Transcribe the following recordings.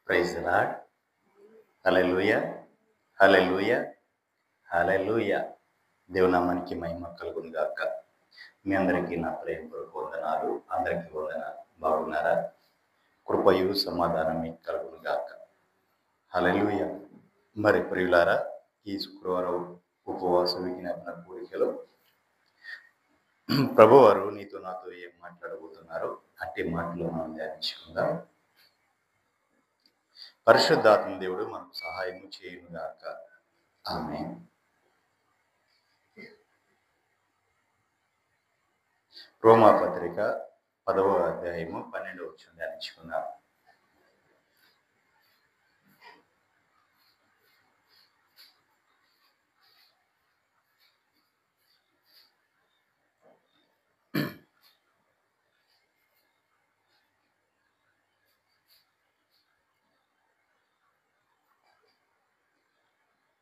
Praise the Lord. Hallelujah, hallelujah, hallelujah. దేవుని నామానికి మహిమ కలుగును గాక. మీ అందరికీ నా ప్రేమపూర్వక వందనాలు. అందరికీ వందనాలు. బాగున్నారా? కృపయు సమాధానం మీకు కలుగును గాక. హల్లెలూయా. మరి ప్రియులారా, ఈ శుక్రవారం ఉపవాస విజ్ఞాపన కోరికలో ప్రభువారు నీతో నాతో ఏం మాట్లాడబోతున్నారో అట్టి మాటలు మనం ధ్యానించుకుందాం. పరిశుద్ధాత్మ దేవుడు మనకు సహాయము చేయును గాక. ఆమేన్. రోమా పత్రిక 10వ అధ్యాయము 12వ వచనం ధ్యానించుకుందాం.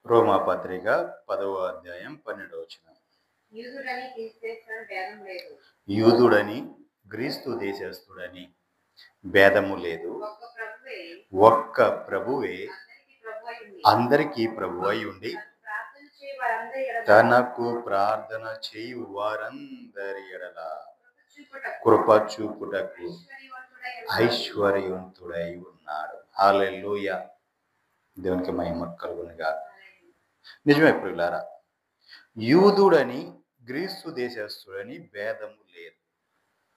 రోమా పత్రిక 10వ అధ్యాయం 12వ వచనం. యూదుడని గ్రీస్తు దేశస్థుడని భేదము లేదు, ఒక్క ప్రభువే అందరికీ ప్రభువై ఉండి తనకు ప్రార్థన చేయు వారందరి ఎడల కృప చూపుటకు ఐశ్వర్యవంతుడై ఉన్నాడు. హల్లెలూయా. దేవునికి మహిమ కలుగునుగా. నిజమే ప్రియులారా, యూదుడని గ్రీస్తు దేశస్థుడని భేదము లేదు.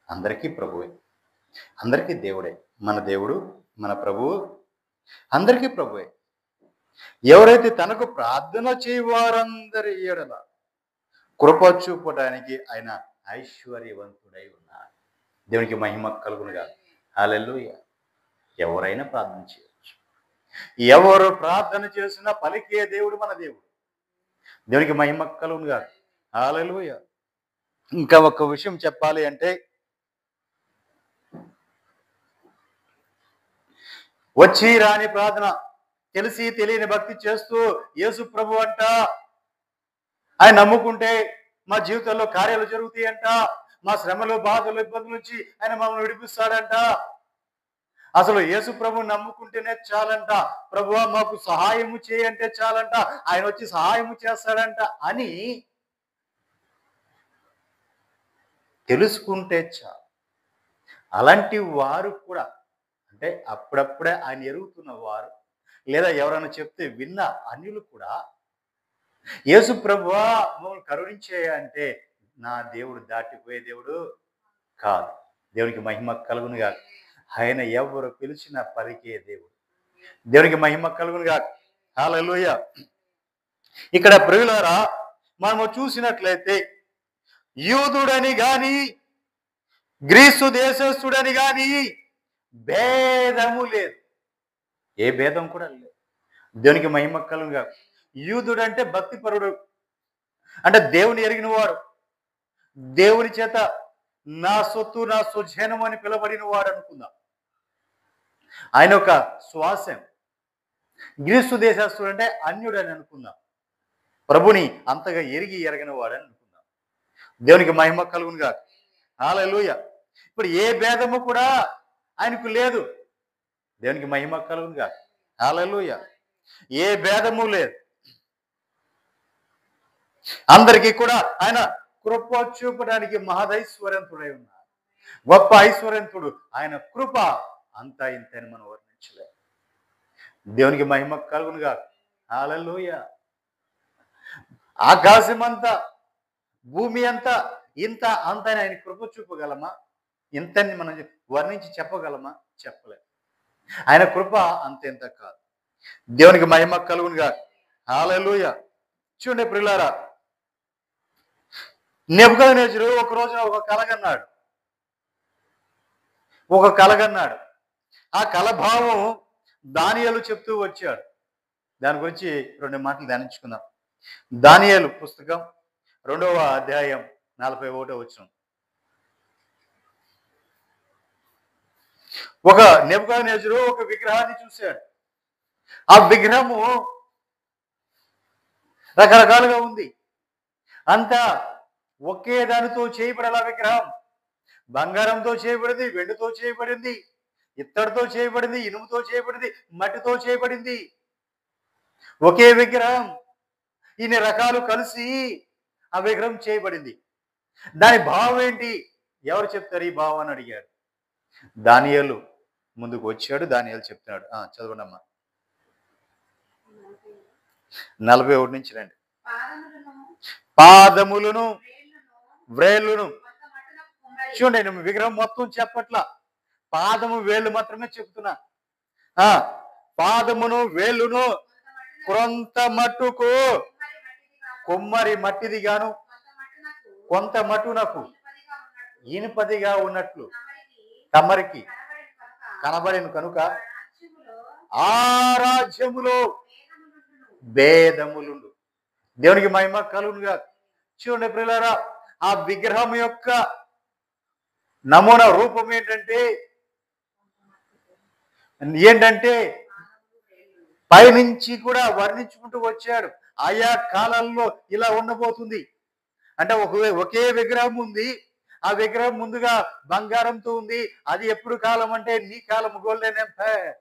అందరికీ ప్రభువే, అందరికీ దేవుడే. మన దేవుడు, మన ప్రభువు అందరికీ ప్రభువే. ఎవరైతే తనకు ప్రార్థన చేయవారందరి ఎడల కృప చూపడానికి ఆయన ఐశ్వర్యవంతుడై ఉన్నాడు. దేవునికి మహిమ కలుగునుగా. హల్లెలూయా. ఎవరైనా ప్రార్థన చేయవచ్చు. ఎవరు ప్రార్థన చేసినా పలికే దేవుడు మన దేవుడు. దేవునికి మహిమ కలుగునుగా. హల్లెలూయా. ఇంకా ఒక విషయం చెప్పాలి అంటే, వచ్చి రాని ప్రార్థన, తెలిసి తెలియని భక్తి చేస్తూ యేసు ప్రభు అంట, ఆయన నమ్ముకుంటే మా జీవితంలో కార్యాలు జరుగుతాయంట, మా శ్రమలు బాధలు ఇబ్బందుల నుంచి ఆయన మమ్మల్ని విడిపిస్తాడంట, అసలు యేసు ప్రభు నమ్ముకుంటేనే చాలంట, ప్రభువా మాకు సహాయము చేయంటే చాలంట, ఆయన వచ్చి సహాయము చేస్తాడంట అని తెలుసుకుంటే చాలు. అలాంటి వారు కూడా, అంటే అప్పుడప్పుడే ఆయన ఎరుగుతున్న వారు లేదా ఎవరైనా చెప్తే విన్న అన్యులు కూడా యేసు ప్రభువా మమ్మల్ని కరుణించే అంటే నా దేవుడు దాటిపోయే దేవుడు కాదు. దేవునికి మహిమ కలుగునుగా. ఆయన ఎవరు పిలిచిన పలికే దేవుడు. దేవునికి మహిమ కలుగునుగా. హల్లెలూయా. ఇక్కడ ప్రియులారా, మనము చూసినట్లయితే యూదుడని గాని గ్రీసు దేశస్థుడని గాని భేదము లేదు. ఏ భేదం కూడా లేదు. దేవునికి మహిమ కలుగునుగా. యూదుడు అంటే భక్తిపరుడు, అంటే దేవుని ఎరిగిన వాడు, దేవుని చేత నా సొత్తు నా స్వజనం అని పిలబడిన వాడు అనుకుందాం. ఆయన ఒక శ్వాసం. గ్రీసు దేశస్థుడు అంటే అన్యుడు అని అనుకుందాం. ప్రభుని అంతగా ఎరగని వాడని అనుకుందాం. దేవునికి మహిమ కలుగునుగా. హల్లెలూయా. ఇప్పుడు ఏ భేదము కూడా ఆయనకు లేదు. దేవునికి మహిమ కలుగునుగా. హల్లెలూయా. ఏ భేదము లేదు. అందరికీ కూడా ఆయన కృప చూపడానికి మహదైశ్వర్యంతుడై ఉన్నాడు. గొప్ప ఐశ్వర్యంతుడు. ఆయన కృప అంతా ఇంతని మనం వర్ణించలేము. దేవునికి మహిమ కలుగునుగా. హల్లెలూయా. ఆకాశం అంతా, భూమి అంతా ఇంత అంతని ఆయన కృప చూపగలమా? ఇంతని మనం వర్ణించి చెప్పగలమా? చెప్పలేము. ఆయన కృప అంతెంత కాదు. దేవునికి మహిమ కలుగునుగా. హల్లెలూయా. చూడండి ప్రియులారా, నెబుకద్నెజరు ఒక రోజున ఒక కలగన్నాడు. ఆ కలభావం దానియేలు చెప్తూ వచ్చాడు. దాని గురించి 2 మాటలు ధ్యానించుకుందాం. దానియేలు పుస్తకం 2వ అధ్యాయం 41వ వచనం. ఒక నెబుకద్నెజరు ఒక విగ్రహాన్ని చూశాడు. ఆ విగ్రహము రకరకాలుగా ఉంది. అంతా ఒకే దానితో చేయబడాల విగ్రహం. బంగారంతో చేయబడింది, వెండితో చేయబడింది, ఇత్తడితో చేయబడింది, ఇనుముతో చేయబడింది, మట్టితో చేయబడింది. ఒకే విగ్రహం ఇన్ని రకాలు కలిసి ఆ విగ్రహం చేయబడింది. దాని భావం ఏంటి? ఎవరు చెప్తారు ఈ భావం అని అడిగాడు. దానియేలు ముందుకు వచ్చాడు. దానియేలు చెప్తున్నాడు. చదవండి అమ్మా. 41 నుంచి రండి. పాదములను వ్రేళ్ళును. చూడండి, నేను విగ్రహం మొత్తం చెప్పట్లా, పాదము వేళ్ళు మాత్రమే చెప్తున్నా. పాదమును వేళ్ళును కొంత మట్టుకు కుమ్మరి మట్టిది గాను, కొంత మట్టునకు ఇనుపదిగా ఉన్నట్లు తమరికి కనబడిన కనుక ఆ రాజ్యములో భేదములుండు. దేవునికి మహిమ కలుగునుగా. చూడండి ప్రియులారా, ఆ విగ్రహం యొక్క నమూనా రూపం ఏంటంటే పైనుంచి కూడా వర్ణించుకుంటూ వచ్చాడు. ఆయా కాలాల్లో ఇలా ఉండబోతుంది అంటే ఒకే విగ్రహం ఉంది. ఆ విగ్రహం ముందుగా బంగారంతో ఉంది. అది ఎప్పుడు కాలం అంటే నీ కాలం, గోల్డెన్ ఎంపైర్,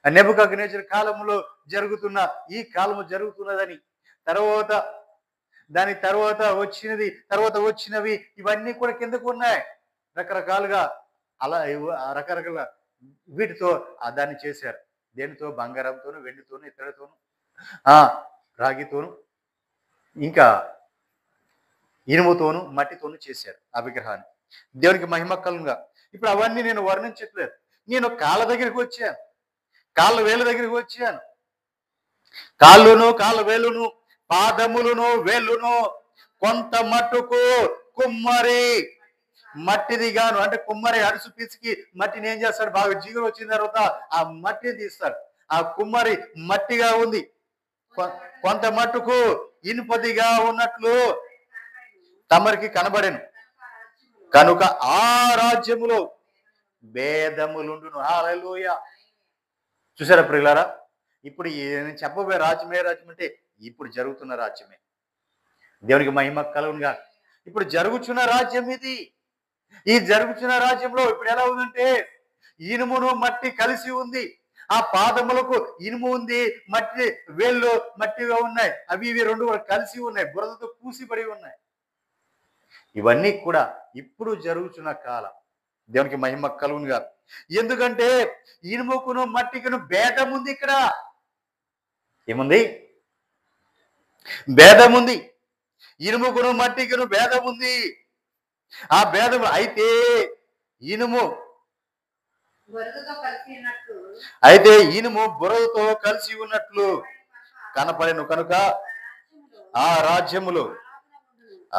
నెబుకద్నెజర్ కాలంలో జరుగుతున్న ఈ కాలము జరుగుతున్నదని. దాని తర్వాత వచ్చినవి ఇవన్నీ కూడా కిందకు ఉన్నాయి. రకరకాలుగా అలా రకరకాల వీటితో దాన్ని చేశారు. దేనితో? బంగారంతోను, వెండితోను, ఇత్తడితోను, రాగితోను, ఇంకా ఇనుముతోను, మట్టితోను చేశారు ఆ విగ్రహాన్ని. దేవునికి మహిమ కలుగుగా. ఇప్పుడు అవన్నీ నేను వర్ణించట్లేదు. నేను కాళ్ళ దగ్గరికి వచ్చాను, కాళ్ళ వేళ్ళ దగ్గరికి వచ్చాను. కాళ్ళును, కాళ్ళ వేలును, పాదములను, వేళ్ళును కొంత మట్టుకు కుమ్మరి మట్టిది గాను. అంటే కుమ్మరి అడుసు పిసికి మట్టిని ఏం చేస్తాడు? బాగా జిగురు వచ్చిన తర్వాత ఆ మట్టిని తీస్తాడు. ఆ కుమ్మరి మట్టిగా ఉంది. కొంత మట్టుకు ఇనుపదిగా ఉన్నట్లు తమరికి కనబడెను కనుక ఆ రాజ్యములో భేదములుండును. హల్లెలూయా. చూసారా ప్రియులారా? ఇప్పుడు నేను చెప్పబోయే రాజ్యం ఏ రాజ్యం అంటే ఇప్పుడు జరుగుతున్న రాజ్యమే. దేవునికి మహిమ కలుగునుగా. ఇప్పుడు జరుగుతున్న రాజ్యం ఇది. ఈ జరుగుతున్న రాజ్యంలో ఇప్పుడు ఎలా ఉందంటే ఇనుమును మట్టి కలిసి ఉంది. ఆ పాదములకు ఇనుము ఉంది, మట్టి వేళ్ళు మట్టిగా ఉన్నాయి. ఇవి రెండు కలిసి ఉన్నాయి, బురదతో పూసిపడి ఉన్నాయి. ఇవన్నీ కూడా ఇప్పుడు జరుగుతున్న కాలం. దేవునికి మహిమ కలుగునుగా. ఎందుకంటే ఇనుముకును మట్టికును భేదం ఉంది. ఇక్కడ ఏముంది? భేదం ఉంది. ఇనుముకును మట్టికును భేదం ఉంది. ఆ భేదం అయితే ఇనుము బురదతో కలిసి ఉన్నట్లు కనపడెను కనుక ఆ రాజ్యములు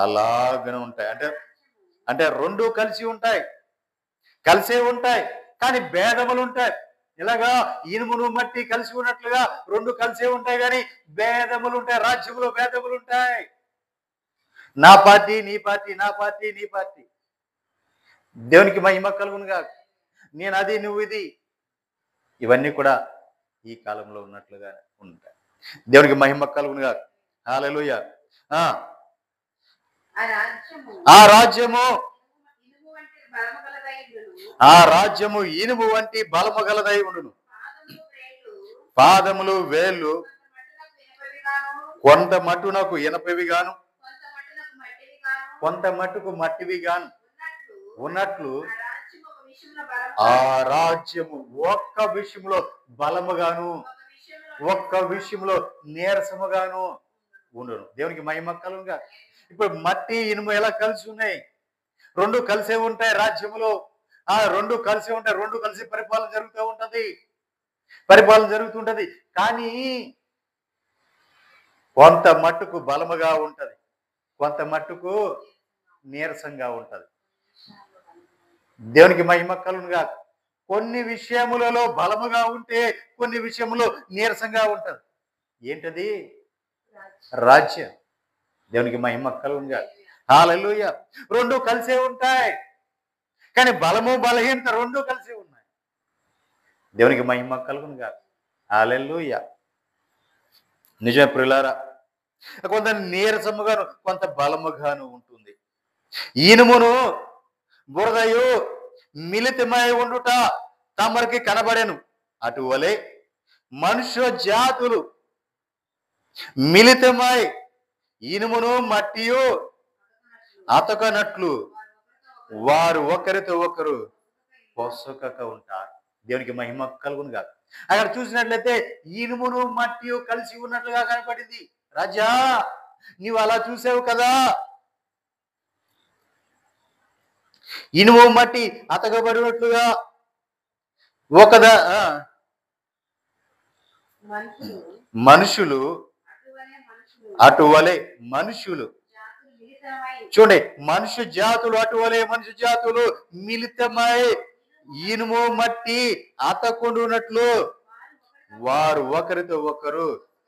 అలాగనే ఉంటాయి. అంటే రెండు కలిసి ఉంటాయి, కలిసే ఉంటాయి, కానీ భేదములు ఉంటాయి. ఇలాగా ఇనుమును మట్టి కలిసి ఉన్నట్లుగా రెండు కలిసే ఉంటాయి, కానీ భేదములు ఉంటాయి. రాజ్యములో భేదములు ఉంటాయి. నా పార్టీ, నీ పార్టీ, నా పార్టీ, నీ పార్టీ. దేవునికి మహిమ కలుగునుగా. నేను అది, నువ్వు ఇది. ఇవన్నీ కూడా ఈ కాలంలో ఉన్నట్లుగా ఉంటాయి. దేవునికి మహిమ కలుగునుగా. హల్లెలూయా. ఆ రాజ్యము ఇనుము వంటి బలము గలదై ఉండును. పాదములు, వేళ్ళు కొంత మట్టునకు ఇనపవి గాను, కొంత మట్టుకు మట్టివి గాను ఉన్నట్లు ఆ రాజ్యము ఒక్క విషయంలో బలముగాను, ఒక్క విషయంలో నీరసముగాను ఉండును. దేవునికి మహిమ కలుగునుగా. ఇప్పుడు మట్టి, ఇనుము ఎలా కలిసి ఉన్నాయి? రెండు కలిసే ఉంటాయి రాజ్యములో. రెండు కలిసే ఉంటాయి, రెండు కలిసి పరిపాలన జరుగుతుంటది. కానీ కొంత మట్టుకు బలముగా ఉంటది, కొంత మట్టుకు నీరసంగా ఉంటది. దేవునికి మహిమ కలుగునుగా. కొన్ని విషయములలో బలముగా ఉంటే కొన్ని విషయములో నీరసంగా ఉంటది. ఏంటది? రాజ్యం. దేవునికి మహిమ కలుగునుగా. హల్లెలూయా. రెండు కలిసే ఉంటాయి, కానీ బలము, బలహీనత రెండు కలిసి ఉన్నాయి. దేవునికి మహిమ కలుగునుగా. హల్లెలూయా. నిజమే ప్రియులారా, కొంత నీరసముగాను, కొంత బలముగాను ఉంటుంది. ఇనుమును బురదయు మిలితమై ఉండుట తమరికి కనబడెను. అటువలే మనుష్య జాతులు మిలితమై ఇనుమును మట్టియు అతకనట్లు వారు ఒకరితో ఒకరు పొసగక ఉంటారు. దేవునికి మహిమ కలుగును గాక. అక్కడ చూసినట్లయితే ఇనుమును మట్టియు కలిసి ఉన్నట్లుగా కనపడింది. రాజా, నీవు అలా చూసావు కదా, ఇనుము మట్టి అతకబడినట్లుగా ఒకదా మనుషులు అటువలే మనుషులు చూడండి, మనుష్య జాతులు అటువలే మనుష్య జాతులు మిలితమై ఇనుము మట్టి అతకుండునట్లు వారు ఒకరితో ఒకరు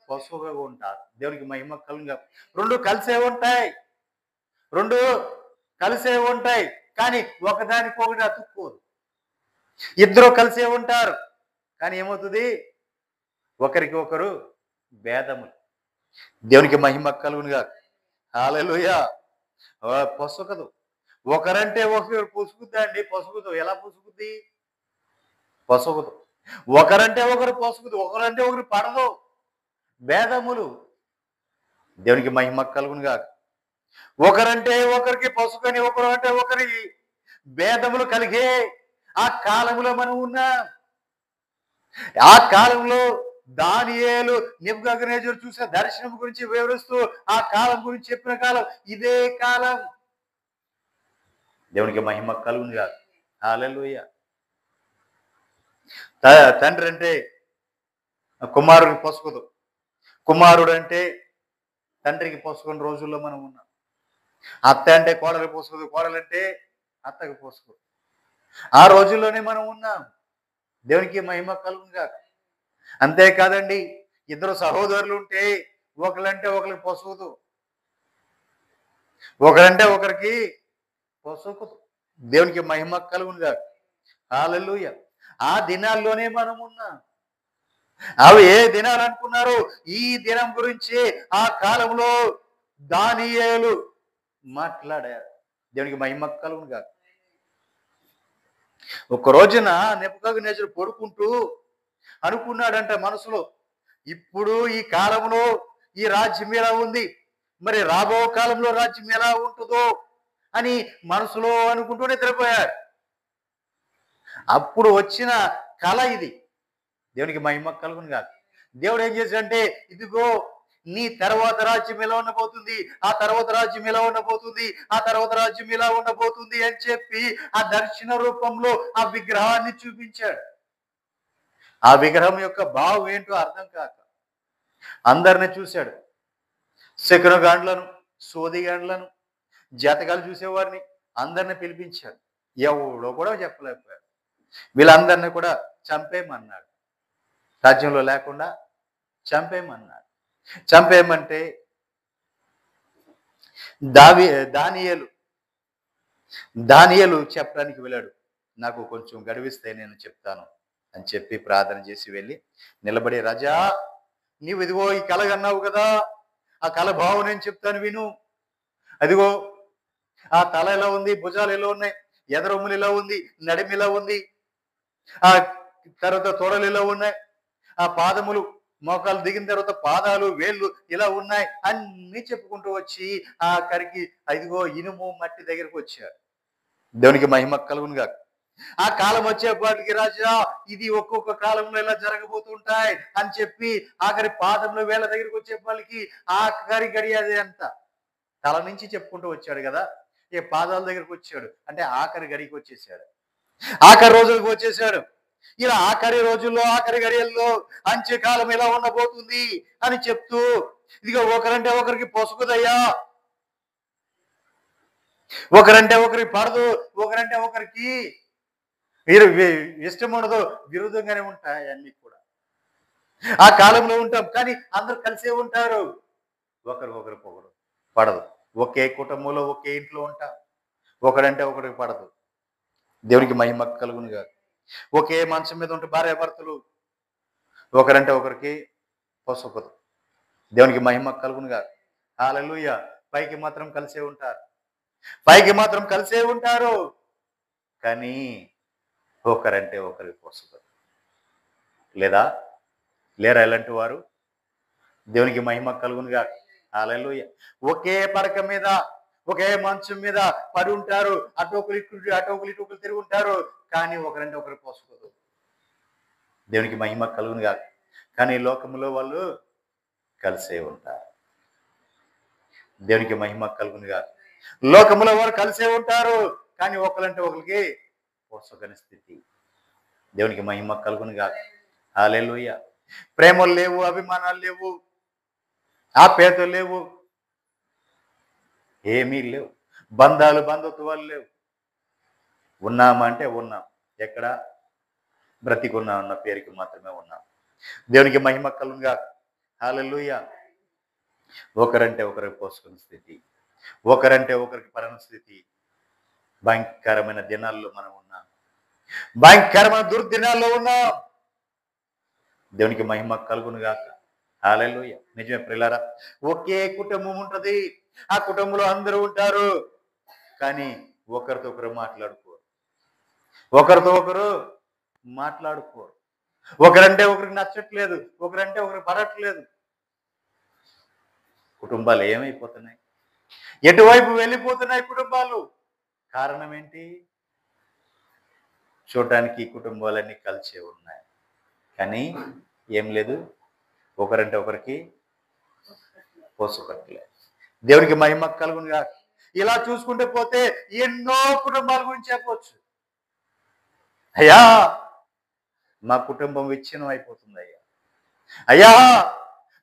పశువుగా ఉంటారు. దేవునికి మహిమ కలుగుగా. రెండు కలిసే ఉంటాయి కానీ ఒకదానికొకటి అతుక్కోదు. ఇద్దరు కలిసే ఉంటారు కానీ ఏమవుతుంది, ఒకరికి ఒకరు భేదములు. దేవునికి మహిమ కలుగునుగా. హల్లెలూయా. పొసగదు. ఒకరంటే ఒకరు పొసుగుద్దా అండి? పొసుగుదు. ఎలా పొసుగుద్ది? పొసగదు. ఒకరంటే ఒకరు పొసుగుదు, ఒకరంటే ఒకరు పడదు. భేదములు. దేవునికి మహిమ కలుగునుగా. ఒకరంటే ఒకరికి పొసుగని, ఒకరు అంటే ఒకరి భేదములు కలిగే ఆ కాలంలో మనం ఉన్నాం. ఆ కాలంలో దానియేలు నెబుకద్నెజరు చూసిన దర్శనం గురించి వివరిస్తూ ఆ కాలం గురించి చెప్పిన కాలం ఇదే కాలం. దేవునికి మహిమ కలుగును గాక. హల్లెలూయా. తండ్రి అంటే కుమారుడికి పొసగదు, కుమారుడు అంటే తండ్రికి పొసగని రోజుల్లో మనం ఉన్నాం. అత్త అంటే కోడలికి పొసగదు, కోడలంటే అత్తకి పొసగదు. ఆ రోజుల్లోనే మనం ఉన్నాం. దేవునికి మహిమ కలుగును గాక. అంతేకాదండి, ఇద్దరు సహోదరులు ఉంటే ఒకరంటే ఒకరికి పొసగదు, ఒకరంటే ఒకరికి పొసగదు. దేవునికి మహిమ కలుగును గాక. హల్లెలూయా. ఆ దినాల్లోనే మనం ఉన్నాం. అవి ఏ దినాలు అనుకున్నారు? ఈ దినం గురించి ఆ కాలంలో దానియేలు మాట్లాడారు. దేవునికి మహిమ కలుగును గాక. ఒక రోజున నెబుకద్నెజరు పడుకుంటూ అనుకున్నాడంట మనసులో, ఇప్పుడు ఈ కాలంలో ఈ రాజ్యం ఎలా ఉంది, మరి రాబో కాలంలో రాజ్యం ఎలా ఉంటుందో అని మనసులో అనుకుంటూ నిద్రపోయాడు. అప్పుడు వచ్చిన కళ ఇది. దేవునికి మహిమ కలుగును గాక. దేవుడు ఏం చేశాడంటే, ఇదిగో నీ తర్వాత రాజ్యం ఎలా ఉండబోతుంది, ఆ తర్వాత రాజ్యం ఎలా ఉండబోతుంది, ఆ తర్వాత రాజ్యం ఎలా ఉండబోతుంది అని చెప్పి ఆ దర్శన రూపంలో ఆ విగ్రహాన్ని చూపించాడు. ఆ విగ్రహం యొక్క భావం ఏంటో అర్థం కాక అందరిని చూశాడు. శకునగాండ్లను, సోదిగాండ్లను, జాతకాలు చూసేవారిని అందరిని పిలిపించాడు. ఎవడో కూడా చెప్పలేకపోయాడు. వీళ్ళందరినీ కూడా చంపేయమన్నాడు. రాజ్యంలో లేకుండా చంపేయమన్నాడు. చంపేయమంటే దానియేలు చెప్పడానికి వెళ్ళాడు. నాకు కొంచెం గడువిస్తే నేను చెప్తాను అని చెప్పి ప్రార్థన చేసి వెళ్ళి నిలబడి, రాజా, నీవు ఇదిగో ఈ కళ అన్నావు కదా, ఆ కళ భావం నేను చెప్తాను విను. అదిగో ఆ తల ఎలా ఉంది, భుజాలు ఎలా ఉన్నాయి, ఎదరొమ్ములు ఎలా ఉంది, నడిమి ఎలా ఉంది, ఆ తర్వాత తొడలు ఎలా ఉన్నాయి, ఆ పాదములు మోకాలు దిగిన తర్వాత పాదాలు, వేళ్ళు ఇలా ఉన్నాయి అన్ని చెప్పుకుంటూ వచ్చి ఆ కరికి అదిగో ఇనుము మట్టి దగ్గరకు వచ్చారు. దేవునికి మహిమ కలుగును గాక. ఆ కాలం వచ్చేపాటికి, రాజా, ఇది ఒక్కొక్క కాలంలో ఇలా జరగబోతుంటాయి అని చెప్పి ఆఖరి పాదంలో వేళ్ళ దగ్గరికి వచ్చేపాటికి ఆఖరి గడియాది అంత తల నుంచి చెప్పుకుంటూ వచ్చాడు కదా, ఏ పాదాల దగ్గరకు వచ్చాడు అంటే ఆఖరి గడికి వచ్చేసాడు, ఆఖరి రోజులకు వచ్చేసాడు. ఇలా ఆఖరి రోజుల్లో, ఆఖరి గడియల్లో అంత్యకాలం ఎలా ఉండబోతుంది అని చెప్తూ, ఇదిగో ఒకరంటే ఒకరికి పొసగుదయ్యా, ఒకరంటే ఒకరికి పడదు, ఒకరంటే ఒకరికి ఇష్టం ఉండదు, విరుద్ధంగానే ఉంటాయి అన్ని కూడా. ఆ కాలంలో ఉంటాం కానీ అందరూ కలిసే ఉంటారు. ఒకరికొకరు పడదు. ఒకే కుటుంబంలో ఒకే ఇంట్లో ఉంటాం, ఒకరంటే ఒకరికి పడదు. దేవునికి మహిమ కలుగును గాక. ఒకే మంచం మీద ఉంటే భార్యాభర్తలు ఒకరంటే ఒకరికి పొసగదు. దేవునికి మహిమ కలుగును గాక. హల్లెలూయా. పైకి మాత్రం కలిసే ఉంటారు, పైకి మాత్రం కలిసే ఉంటారు కానీ ఒకరంటే ఒకరికి పొసగదు. లేదా లేరా ఇలాంటి వారు? దేవునికి మహిమ కలుగునుగా. హల్లెలూయా. ఒకే పడక మీద ఒకే మంచం మీద పడి ఉంటారు. అటొకరు ఇటొకరు తిరిగి ఉంటారు. కానీ ఒకరంటే ఒకరు పొసగదు. దేవునికి మహిమ కలుగునుగా. కానీ లోకంలో వాళ్ళు కలిసే ఉంటారు. దేవునికి మహిమ కలుగునుగా. లోకములో వారు కలిసే ఉంటారు. కానీ ఒకరంటే ఒకరికి పొసగని స్థితి. దేవునికి మహిమ కలుగునుగా. హల్లెలూయా. ప్రేమలు లేవు, అభిమానాలు లేవు, ఆప్యాయతలు లేవు, ఏమీ లేవు. బంధుత్వాలు లేవు. ఉన్నామా అంటే ఉన్నాం. ఎక్కడ? బ్రతికున్నాం అన్న పేరుకి మాత్రమే ఉన్నాం. దేవునికి మహిమ కలుగునుగా. హల్లెలూయా. ఒకరంటే ఒకరికి పోసుకున్న స్థితి, ఒకరంటే ఒకరికి పరమ స్థితి. భయంకరమైన దినాల్లో మనం ఉన్నాం. భయంకరమైన దుర్దినాల్లో ఉన్నాం. దేవునికి మహిమ కలుగునుగా. హల్లెలూయా. నిజమే ప్రియులారా. ఒకే కుటుంబం ఉంటది. ఆ కుటుంబంలో అందరూ ఉంటారు. కానీ ఒకరితో ఒకరు మాట్లాడుకోరు. ఒకరితో ఒకరు మాట్లాడుకోరు. ఒకరంటే ఒకరికి నచ్చట్లేదు, ఒకరంటే ఒకరికి పడట్లేదు. కుటుంబాలు ఏమైపోతున్నాయి? ఎటువైపు వెళ్ళిపోతున్నాయి కుటుంబాలు? కారణం ఏంటి? చూడటానికి కుటుంబాలన్నీ కలిసే ఉన్నాయి. కానీ ఏం లేదు, ఒకరంటే ఒకరికి పోసుకట్లేదు. దేవునికి మహిమ కలుగునుగా. ఇలా చూసుకుంటే పోతే ఎన్నో కుటుంబాల గురించి చెప్పవచ్చు. అయ్యా మా కుటుంబం విచ్ఛిన్నం అయిపోతుంది అయ్యా. అయ్యా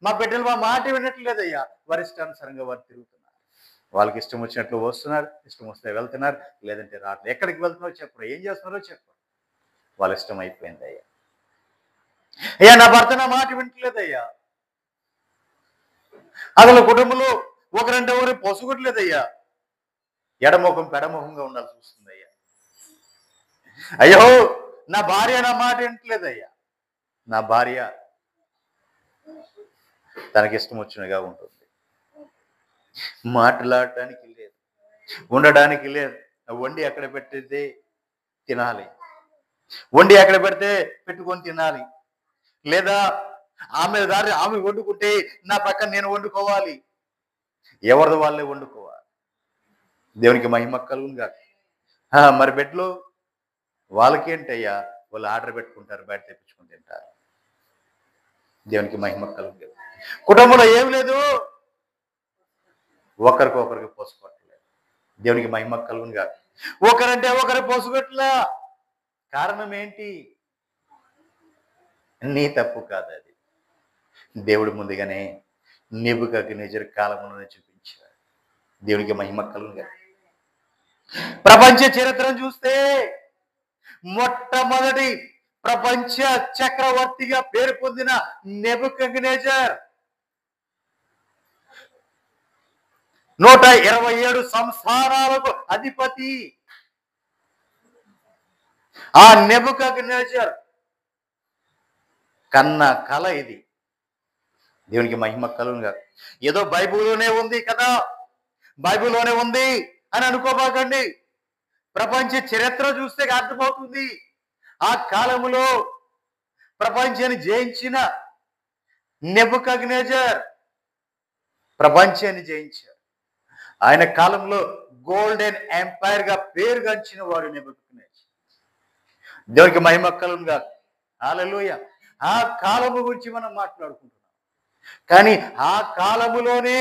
మా బిడ్డలు మా మాట వినట్లేదయ్యా. వారి ఇష్టానుసారంగా వారు తిరుగుతున్నారు. వాళ్ళకి ఇష్టం వచ్చినట్లు వస్తున్నారు, ఇష్టం వస్తే వెళ్తున్నారు, లేదంటే రావట్లేదు. ఎక్కడికి వెళ్తున్నారో చెప్పరు, ఏం చేస్తున్నారో చెప్పరు. వాళ్ళ ఇష్టం అయిపోయింది అయ్యా. అయ్యా నా భర్త నా మాట వినట్లేదయ్యా. అసలు కుటుంబంలో ఒకరంటే ఒకరు పొసగట్లేదయ్యా. ఎడముఖం పెడముఖంగా ఉండాల్సి వస్తుందయ్యా. అయ్యో నా భార్య నా మాట వినట్లేదయ్యా. నా భార్య తనకి ఇష్టం వచ్చినగా ఉంటుంది. మాట్లాడటానికి లేదు, ఉండడానికి లేదు. వండి ఎక్కడ పెట్టితే తినాలి, వండి ఎక్కడ పెడితే పెట్టుకొని తినాలి. లేదా ఆమె దారి ఆమె వండుకుంటే నా పక్కన నేను వండుకోవాలి. ఎవరిది వాళ్ళే వండుకోవాలి. దేవునికి మహిమ కలుగునుగా. మరి బెడ్లు వాళ్ళకేంటయ్యా? వాళ్ళు ఆర్డర్ పెట్టుకుంటారు, బయట తెప్పించుకొని తింటారు. దేవునికి మహిమ కలుగునుగా. కుటుంబంలో ఏం లేదు, ఒకరికొకరికి పోసుకోవట్లేదు. దేవునికి మహిమ కలుగునుగా. ఒకరంటే ఒకరు పోసుకోవట్లా. కారణం ఏంటి? నీ తప్పు కాదు అది. దేవుడు ముందుగానే నెబుకద్నెజరు కాలంలోనే చూపించాడు. దేవునికి మహిమ కలుగునుగా. ప్రపంచ చరిత్రను చూస్తే మొట్టమొదటి ప్రపంచ చక్రవర్తిగా పేరు పొందిన నెబుకద్నెజర్ 127 సంస్థానాలకు అధిపతి. ఆ నెబుకద్నెజర్ కన్న కల ఇది. దేవునికి మహిమ కలుగునుగా. ఏదో బైబిల్లోనే ఉంది కదా, బైబిల్లోనే ఉంది అని అనుకోబాకండి. ప్రపంచ చరిత్ర చూస్తే అర్థమవుతుంది. ఆ కాలంలో ప్రపంచాన్ని జయించిన నెబుకద్నెజర్ ప్రపంచాన్ని జయించారు. ఆయన కాలంలో గోల్డెన్ ఎంపైర్ గా పేరుగాంచిన వాడు నెబుకద్నెజర్. దేవునికి మహిమ కలుగునుగా. హల్లెలూయా. ఆ కాలము గురించి మనం మాట్లాడుకుంటున్నాం. కానీ ఆ కాలములోనే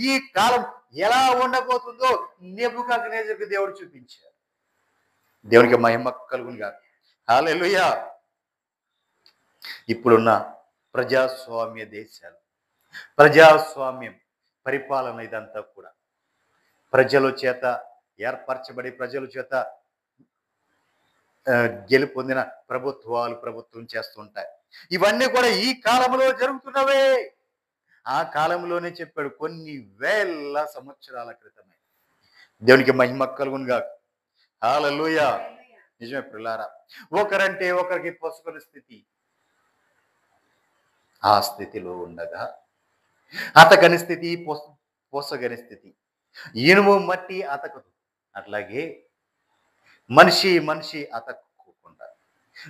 ఈ కాలం ఎలా ఉండబోతుందో నెబుకద్నెజర్కు దేవుడు చూపించారు. దేవునికి మహిమ కలుగునుగా. హల్లెలూయా. ఇప్పుడున్న ప్రజాస్వామ్య దేశాలు, ప్రజాస్వామ్యం పరిపాలన ఇదంతా కూడా ప్రజల చేత ఏర్పరచబడి ప్రజల చేత గెలుపొందిన ప్రభుత్వం చేస్తుంటాయి. ఇవన్నీ కూడా ఈ కాలంలో జరుగుతున్నవే. ఆ కాలంలోనే చెప్పాడు, కొన్ని వేల సంవత్సరాల క్రితమే. దేవునికి మహిమ కలుగునుగా. హల్లెలూయా. నిజమే ప్రియులారా. ఒకరంటే ఒకరికి పొసగని స్థితి. ఆ స్థితిలో ఉండగా అతకని స్థితి, పొసగని స్థితి. ఇనుము మట్టి అతకదు, అట్లాగే మనిషి మనిషి అతక్కుకుండా,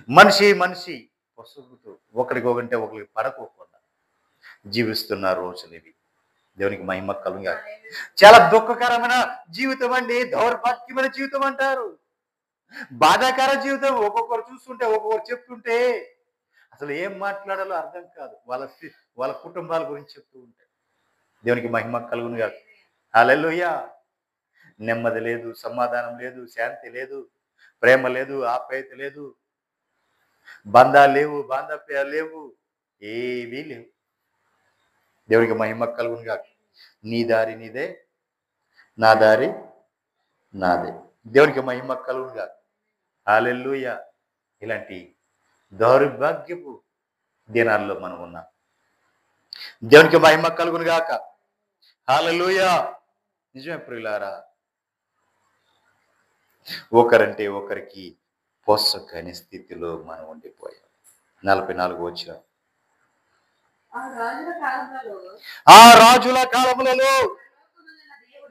మనిషి మనిషి పొసుగుతూ ఒకరికొకంటే ఒకరికి పడకోకుండా జీవిస్తున్న రోజులు ఇవి. దేవునికి మహిమ కలుగుగా. చాలా దుఃఖకరమైన జీవితం అండి, దౌర్భాగ్యమైన జీవితం అంటారు, బాధాకర జీవితం. ఒక్కొక్కరు చూస్తుంటే, ఒక్కొక్కరు చెప్తుంటే అసలు ఏం మాట్లాడాలో అర్థం కాదు. వాళ్ళ కుటుంబాల గురించి చెప్తూ ఉంటే. దేవునికి మహిమ కలుగునుగా. హల్లెలూయా. నెమ్మది లేదు, సమాధానం లేదు, శాంతి లేదు, ప్రేమ లేదు, ఆప్యాయత లేదు, బంధాలు లేవు, బాంధవ్యాలు లేవు, ఏవీ లేవు. దేవునికి మహిమ కలుగునుగా. నీ దారి నీదే, నా దారి నాదే. దేవునికి మహిమ కలుగునుగా. హల్లెలూయా. ఇలాంటి దౌర్భాగ్యపు దినాల్లో మనం ఉన్నాం. దేవునికి మహిమ కలుగునుగాక. హల్లెలూయా. నిజమే ప్రియులారా, ఒకరంటే ఒకరికి పొసగని స్థితిలో మనం ఉండిపోయాం. 44 వచ్చిన ఆ రాజుల కాలములలో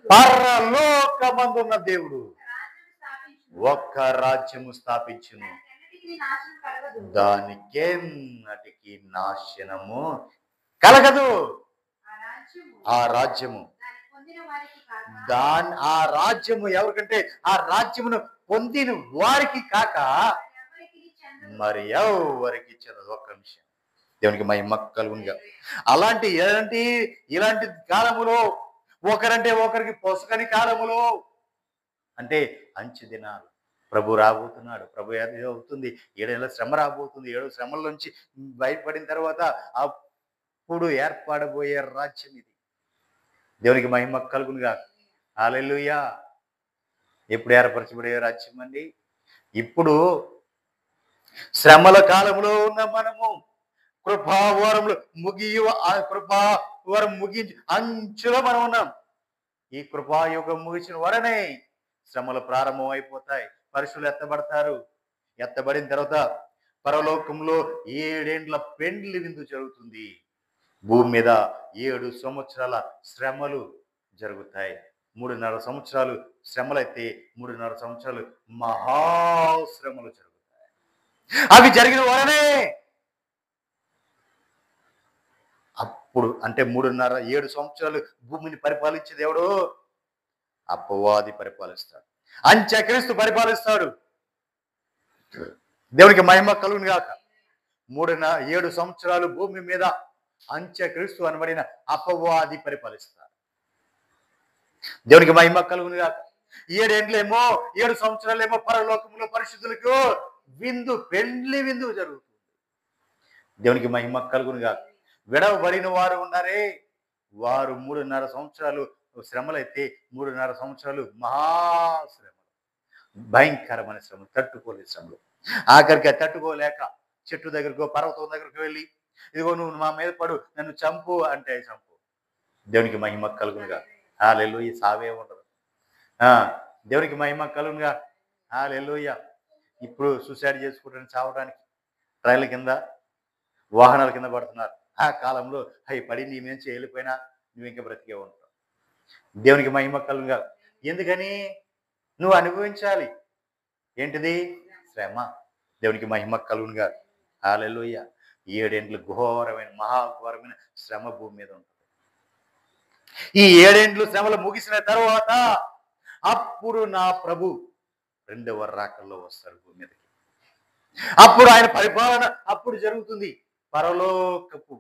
పరలోకమందున్న దేవుడు ఒక్క రాజ్యము స్థాపించును, దానికెన్నటికి నాశనము కలగదు. ఆ రాజ్యము ఆ రాజ్యము ఎవరికంటే ఆ రాజ్యమును పొందిన వారికి కాక మరి ఎవరికి చెందదు. ఒక్క నిమిషం. దేవునికి మహిమ కలుగునుగా. ఇలాంటి కాలములో ఒకరంటే ఒకరికి పొసగని కాలములో, అంటే అంచె దినాలు, ప్రభు రాబోతున్నాడు. ప్రభు అవుతుంది, 7 నెలల శ్రమ రాబోతుంది. 7 శ్రమల నుంచి బయటపడిన తర్వాత అప్పుడు ఏర్పడబోయే రాజ్యం ఇది. దేవునికి మహిమ కలుగునుగా. హల్లెలూయా. ఎప్పుడు ఏర్పరచబడే రాజ్యం అండి? ఇప్పుడు శ్రమల కాలంలో ఉన్న మనము కృపావరంలో కృపావరం ముగించి అంచులో మనం ఉన్నాం. ఈ కృపాయుగం ముగిసిన వరనే శ్రమలు ప్రారంభం అయిపోతాయి. పరుషులు ఎత్తబడతారు. ఎత్తబడిన తర్వాత పరలోకంలో 7 ఏండ్ల పెండ్లి విందు జరుగుతుంది. భూమి మీద 7 సంవత్సరాల శ్రమలు జరుగుతాయి. 3.5 సంవత్సరాలు శ్రమలైతే 3.5 సంవత్సరాలు మహాశ్రమలు జరుగుతాయి. అవి జరిగిన వరనే అప్పుడు, అంటే 7 సంవత్సరాలు భూమిని పరిపాలించే దేవుడు అపవాది పరిపాలిస్తాడు, అంత్యక్రీస్తు పరిపాలిస్తాడు. దేవునికి మహిమ కలుగును గాక. 7 సంవత్సరాలు భూమి మీద అంత్యక్రీస్తు అనబడిన అపవాది పరిపాలిస్తాడు. దేవునికి మహిమ కలుగును గాక. 7 ఏండ్లేమో 7 సంవత్సరాలేమో పరలోకంలో పరిశుద్ధులకు పెండ్లి విందు జరుగుతుంది. దేవునికి మహిమ కలుగును గాక. విడవబడిన వారు ఉన్నారే, వారు 3.5 సంవత్సరాలు శ్రమలైతే 3.5 సంవత్సరాలు మహాశ్రమలు, భయంకరమైన శ్రమలు, తట్టుకోలేని శ్రమలు. ఆఖరికి తట్టుకోలేక చెట్టు దగ్గరకు, పర్వతం దగ్గరకు వెళ్ళి, ఇదిగో నువ్వు మా మీద పడు, నన్ను చంపు అంటే చంపు. దేవునికి మహిమ కలుగునుగా. హల్లెలూయా. సావే ఉండదు. దేవునికి మహిమ కలుగునుగా. హల్లెలూయా. ఇప్పుడు సూసైడ్ చేసుకోవడానికి, చావడానికి ట్రైన్ల కింద, వాహనాల కింద పడుతున్నారు. ఆ కాలంలో అవి పడి నీ మీద వెళ్ళిపోయినా నువ్వు ఇంకా బ్రతికే ఉంటావు. దేవునికి మహిమ కలుగునుగా. ఎందుకని? నువ్వు అనుభవించాలి. ఏంటిది? శ్రమ. దేవునికి మహిమ కలుగునుగా. హల్లెలూయా. 7 ఏండ్లు ఘోరమైన, మహాఘోరమైన శ్రమ భూమి మీద ఉంటుంది. ఈ 7 ఏండ్లు శ్రమలు ముగిసిన తర్వాత అప్పుడు నా ప్రభు 2వ రాకల్లో వస్తాడు భూమి మీదకి. అప్పుడు ఆయన పరిపాలన అప్పుడు జరుగుతుంది. పరలోకపు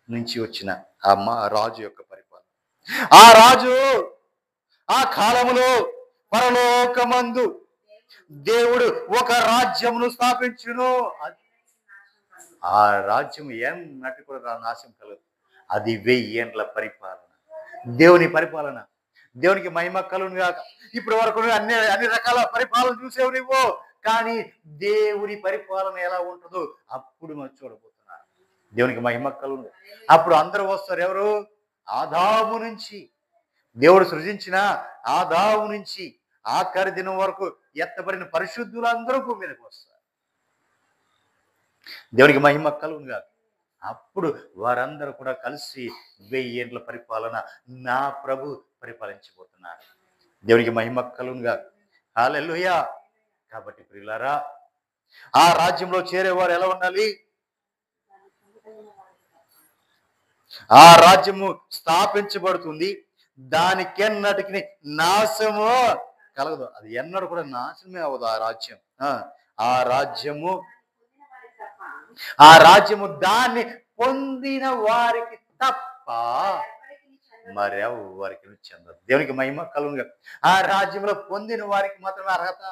నుంచి వచ్చిన ఆ రాజు యొక్క పరిపాలన. ఆ రాజు ఆ కాలములో పరలోకమందు దేవుడు ఒక రాజ్యమును స్థాపించును. ఆ రాజ్యం ఏమన్నట్టు కూడా నాశనం కలదు. అది 1000 ఏండ్ల పరిపాలన, దేవుని పరిపాలన. దేవునికి మహిమ కలుగును గాక. ఇప్పటి వరకు అన్ని రకాల పరిపాలన చూసేవు నువ్వు, కానీ దేవుని పరిపాలన ఎలా ఉంటుందో అప్పుడు మనం చూడబోతున్నారు. దేవునికి మహిమ కలుగును. అప్పుడు అందరూ వస్తారు. ఎవరు? ఆదాము నుంచి, దేవుడు సృజించిన ఆదాము నుంచి ఆఖరి దినం వరకు ఎత్తబడిన పరిశుద్ధులందరూ భూమి మీదకి వస్తారు. దేవునికి మహిమ కలుగును గాక. అప్పుడు వారందరూ కూడా కలిసి 1000 ఏండ్ల పరిపాలన నా ప్రభు పరిపాలించబోతున్నారు. దేవునికి మహిమ కలుగును గాక. హల్లెలూయా. కాబట్టి ప్రియులారా, ఆ రాజ్యంలో చేరేవారు ఎలా ఉండాలి? ఆ రాజ్యము స్థాపించబడుతుంది, దానికెన్నటికి నాశము కలగదు. అది ఎన్నడూ కూడా నాశనమే అవ్వదు ఆ రాజ్యం. ఆ రాజ్యము ఆ రాజ్యము దాన్ని పొందిన వారికి తప్ప మరెవ్వరికి చెందదు. దేవునికి మహిమ కలుగునుగాక. ఆ రాజ్యంలో పొందిన వారికి మాత్రమే అర్హత.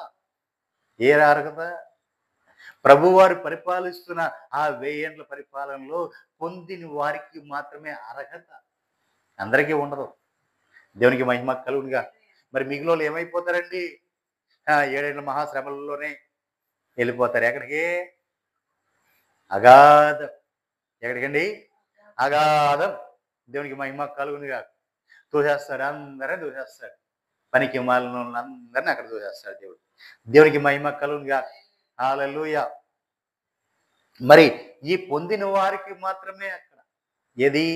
ఏ అర్హత? ప్రభువారు పరిపాలిస్తున్న ఆ 1000 ఏండ్ల పరిపాలనలో పొందిన వారికి మాత్రమే అర్హత. అందరికీ ఉండదు. దేవునికి మహిమ కలుగునుగాక. మరి మిగిలినోళ్ళు ఏమైపోతారండి? 7 ఏండ్ల మహాశ్రమలలోనే వెళ్ళిపోతారు. ఎక్కడికి? అగాధం. ఎక్కడికండి? అగాధం. దేవునికి మహిమ కలుగునుగాక. తోసేస్తాడు, అందరిని తోసేస్తాడు. పనికి మాలిన అందరిని అక్కడ తోసేస్తాడు దేవుడు. దేవునికి మహిమ కలుగునుగాక. హల్లెలూయా. మరి ఈ పొందిన వారికి మాత్రమే అక్కడ ఏది?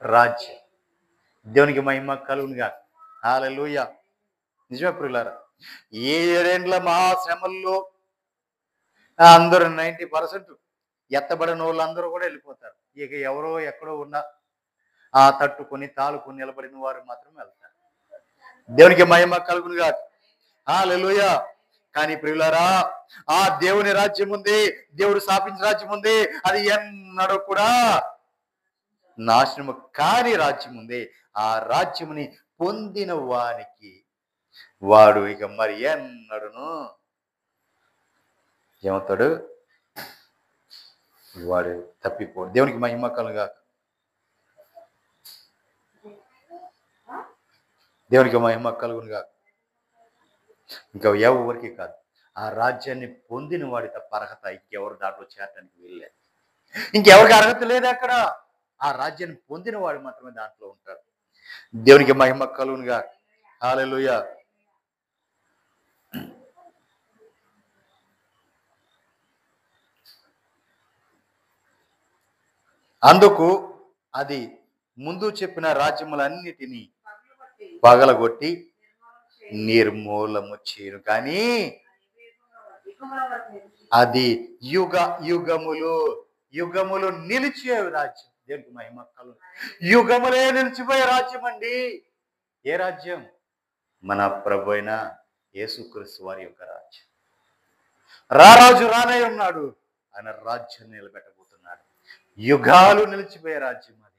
రాజ్యం. దేవునికి మహిమ కలుగునుగాక. హల్లెలూయా. నిజమే ప్రియులారా, ఈ 7 ఏండ్ల మహాశ్రమల్లో అందరూ 90% ఎత్తబడిన వాళ్ళందరూ కూడా వెళ్ళిపోతారు. ఇక ఎవరో ఎక్కడో ఉన్న ఆ తట్టుకొని తాలుకొని నిలబడిన వారు మాత్రం వెళ్తారు. దేవునికి మహిమ కలుగునుగాక. హల్లెలూయా. కానీ ప్రియులారా, ఆ దేవుని రాజ్యం ఉంది, దేవుడు స్థాపించిన రాజ్యం ఉంది. అది ఎన్నడూ కూడా నాశనము కాని రాజ్యం ఉంది. ఆ రాజ్యముని పొందిన వానికి వాడు ఇక మరి ఎన్నడూను ఏమవుతాడు? వాడు తప్పిపోడు. దేవునికి మహిమ కలుగునుగాక. దేవునికి మహిమ కలుగునుగాక. ఇంకా ఎవరికి కాదు. ఆ రాజ్యాన్ని పొందిన వాడి తప్ప అర్హత ఇంకెవరు దాంట్లో చేరడానికి వీల్లేదు. ఇంకెవరికి అర్హత లేదు అక్కడ. ఆ రాజ్యాన్ని పొందిన వాడు మాత్రమే దాంట్లో ఉంటాడు. దేవునికి మహిమ కలుగునుగాక. హల్లెలూయా. అందుకు అది ముందు చెప్పిన రాజ్యములన్నిటినీ పగలగొట్టి నిర్మూలము చేయను. కానీ అది యుగములు నిలిచే రాజ్యం. దేవునికి మహిమ కలుగు. యుగములే నిలిచిపోయే రాజ్యం అండి. ఏ రాజ్యం? మన ప్రభు అయిన యేసుక్రీస్తు వారి యొక్క రాజ్యం. రారాజు రానై ఉన్నాడు, ఆయన రాజ్యం నిలబెట్టబోతున్నాడు. యుగాలు నిలిచిపోయే రాజ్యం అది.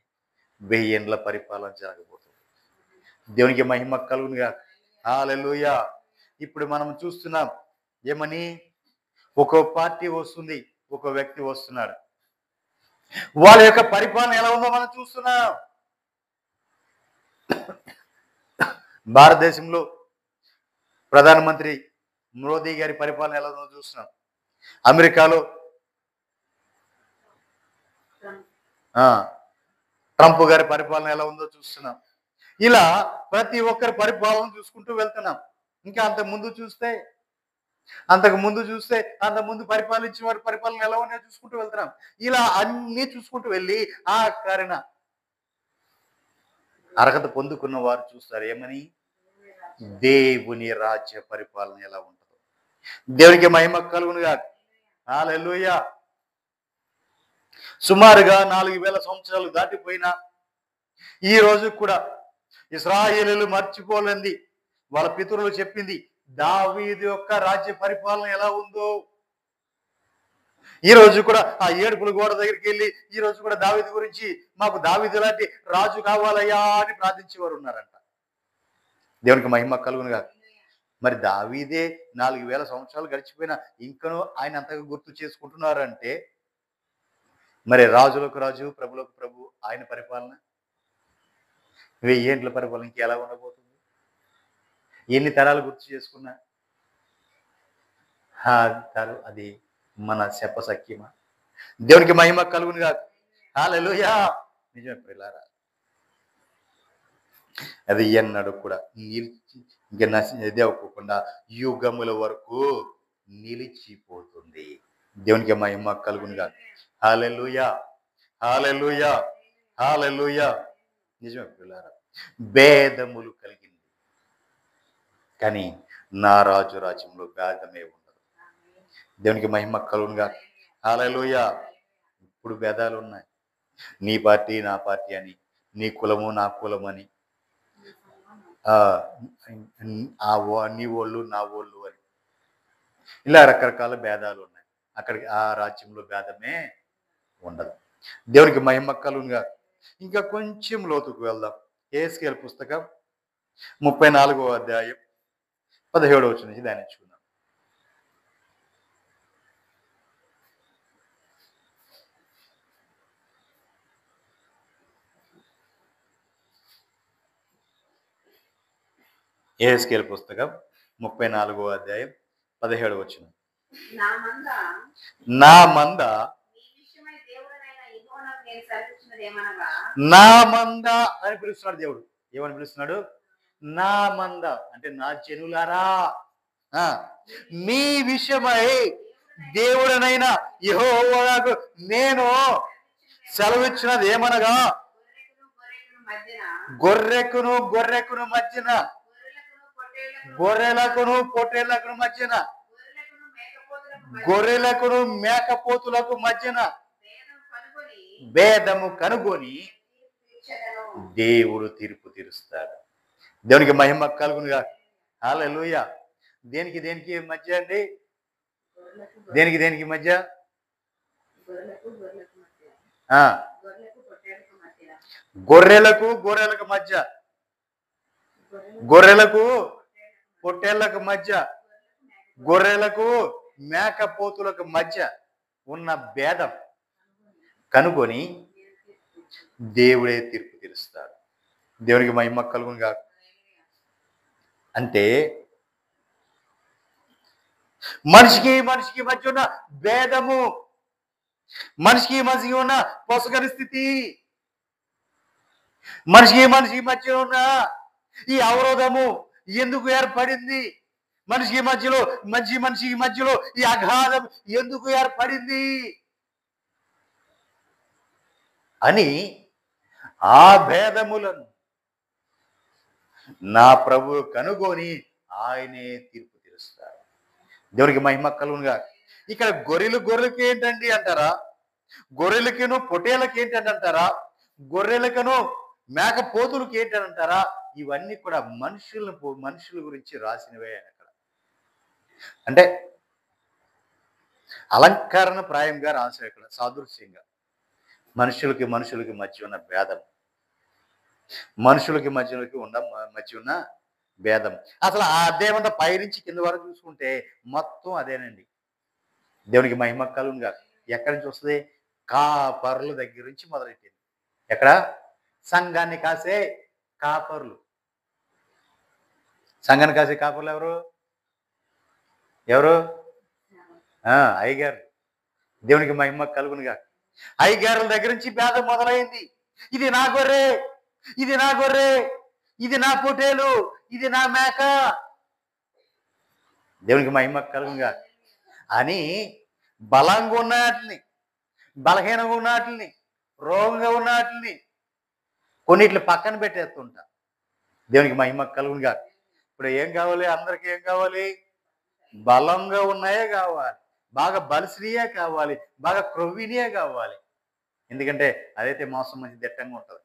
1000 ఏండ్ల పరిపాలన జరగబోతుంది. దేవునికి మహిమ కలుగునుగాక. హల్లెలూయా. ఇప్పుడు మనం చూస్తున్నాం ఏమని? ఒక్కో పార్టీ వస్తుంది, ఒక్కో వ్యక్తి వస్తున్నాడు. వాళ్ళ యొక్క పరిపాలన ఎలా ఉందో మనం చూస్తున్నాం. భారతదేశంలో ప్రధానమంత్రి మోదీ గారి పరిపాలన ఎలా ఉందో చూస్తున్నాం. అమెరికాలో ట్రంప్ గారి పరిపాలన ఎలా ఉందో చూస్తున్నాం. ఇలా ప్రతి ఒక్కరి పరిపాలన చూసుకుంటూ వెళ్తున్నాం. ఇంకా అంతకు ముందు చూస్తే అంత ముందు పరిపాలించిన వారి పరిపాలన ఎలా ఉన్నాయో చూసుకుంటూ వెళ్తున్నాం. ఇలా అన్ని చూసుకుంటూ వెళ్ళి ఆ కారణ అర్హత పొందుకున్న వారు చూస్తారు ఏమని? దేవుని రాజ్య పరిపాలన ఎలా ఉంటుందో. దేవునికి మహిమ కలుగునుగాక. హల్లెలూయా. సుమారుగా 4000 సంవత్సరాలు దాటిపోయినా ఈ రోజు కూడా ఇశ్రాయేలీయులు మర్చిపోలేంది వాళ్ళ పితరులు చెప్పింది దావీదు యొక్క రాజ్య పరిపాలన ఎలా ఉందో. ఈ రోజు కూడా ఆ ఏడుపుల గోడ దగ్గరికి వెళ్ళి ఈ రోజు కూడా దావీదు గురించి, మాకు దావీదు లాంటి రాజు కావాలయ్యా అని ప్రార్థించేవారు ఉన్నారంట. దేవునికి మహిమ కలుగునుగాక. మరి దావీదే 4000 సంవత్సరాలు గడిచిపోయినా ఇంకనూ ఆయన అంతగా గుర్తు చేసుకుంటున్నారంటే మరి రాజులకు రాజు, ప్రభులకు ప్రభు ఆయన పరిపాలన 1000 ఏండ్ల పరిపాలన ఇంకెలా ఉండబోతుంది? ఎన్ని తరాలు గుర్తు చేసుకున్నా అది మన శపసఖ్యమా? దేవునికి మహిమ కలుగునుగాక. హల్లెలూయా. నిజమే ప్రియులారా, అది ఎన్నడూ కూడా ఇది అవ్వకుండా యుగముల వరకు నిలిచిపోతుంది. దేవునికి మహిమ కలుగునుగాక. హల్లెలూయా. హల్లెలూయా. హల్లెలూయా. నిజమే ప్రియులారా, భేదములు కలిగింది కానీ నా రాజు రాజ్యంలో భేదమే ఉండదు. దేవునికి మహిమ కలుగునుగా. హల్లెలూయా. ఇప్పుడు భేదాలు ఉన్నాయి. నీ పార్టీ నా పార్టీ అని, నీ కులము నా కులం అని, నీ ఓళ్ళు నా ఓళ్ళు అని, ఇలా రకరకాల భేదాలు ఉన్నాయి. అక్కడికి ఆ రాజ్యంలో భేదమే ఉండదు. దేవునికి మహిమ కలుగునుగా. ఇంకా కొంచెం లోతుకు వెళ్దాం. యెహెజ్కేలు పుస్తకం 34వ అధ్యాయం 17వ వచనం నుంచి ధ్యానించుకుందాం. యెహెజ్కేలు పుస్తకం 34వ అధ్యాయం 17వ వచనం. నా మంద నా మంద అని పిలుస్తున్నాడు దేవుడు. ఏమని పిలుస్తున్నాడు? నా మంద అంటే నా జనులారా, మీ విషయమై దేవుడనైన యెహోవాకు నేను సెలవిచ్చినది ఏమనగా, గొర్రెకును గొర్రెకును మధ్యన, గొర్రెలకును పొట్టేళ్లకును మధ్యన, గొర్రెలకును మేకపోతులకు మధ్యన భేదము కనుగొని దేవుడు తీర్పు తీరుస్తాడు. దేవునికి మహిమ కలుగునుగా. హల్లెలూయా. దేనికి దేనికి మధ్య అండి? దేనికి దేనికి మధ్య? గొర్రెలకు గొర్రెలకు మధ్య, గొర్రెలకు పొట్టేళ్లకు మధ్య, గొర్రెలకు మేకపోతులకు మధ్య ఉన్న భేదం కనుగొని దేవుడే తీర్పు తీరుస్తాడు. దేవునికి మహిమ కలుగునుగా. అంటే మనిషికి మనిషికి మధ్య ఉన్న భేదము, మనిషికి మనిషికి ఉన్న పొసగని స్థితి, మనిషికి మనిషికి మధ్య ఉన్న ఈ అవరోధము ఎందుకు ఏర్పడింది? మనిషికి మధ్యలో మనిషికి మధ్యలో ఈ అగాధం ఎందుకు ఏర్పడింది అని ఆ భేదములను నా ప్రభు కనుగొని ఆయనే తీర్పు తీరుస్తాడు. దేవునికి మహిమ కలుగునుగా. ఇక్కడ గొర్రెలకి ఏంటండి అంటారా? గొర్రెలకిను పొట్టేళ్ళకి ఏంటంటే అంటారా? గొర్రెలకను మేకపోతులకి ఏంటని అంటారా? ఇవన్నీ కూడా మనుషుల గురించి రాసినవే. అక్కడ అంటే అలంకరణ ప్రాయంగా రాశారు. ఇక్కడ సాదృశ్యంగా మనుషులకి మధ్య ఉన్న భేదం, మనుషులకి మధ్య ఉన్న భేదం. అసలు ఆ అధ్యాయం పైనుంచి కింద వరకు చూసుకుంటే మొత్తం అదేనండి. దేవునికి మహిమ కలుగునుగా. ఎక్కడి నుంచి వస్తుంది? కాపర్ల దగ్గర నుంచి మొదలెట్టింది. ఎక్కడ? సంఘాన్ని కాసే కాపర్లు. సంఘాన్ని కాసే కాపర్లు ఎవరు? ఎవరు? అయ్యగారు. దేవునికి మహిమ కలుగునుగా. అయ్యగారుల దగ్గర నుంచి భేదం మొదలైంది. ఇది నా గొర్రె, ఇది నా గొర్రె, ఇది నా పొట్టేలు, ఇది నా మేక. దేవునికి మహిమ కలుగునుగా. అని బలంగా ఉన్న వాటిని, బలహీనంగా ఉన్న వాటిని, రోగంగా ఉన్న వాటిని కొన్నిట్లు పక్కన పెట్టేస్తుంటా. దేవునికి మహిమ కలుగునుగా. ఇప్పుడు ఏం కావాలి? అందరికి ఏం కావాలి? బలంగా ఉన్నాయే కావాలి, బాగా బలిసినయే కావాలి, బాగా క్రొవ్వినియే కావాలి. ఎందుకంటే అదైతే మాంసం మంచి దిట్టంగా ఉంటుంది.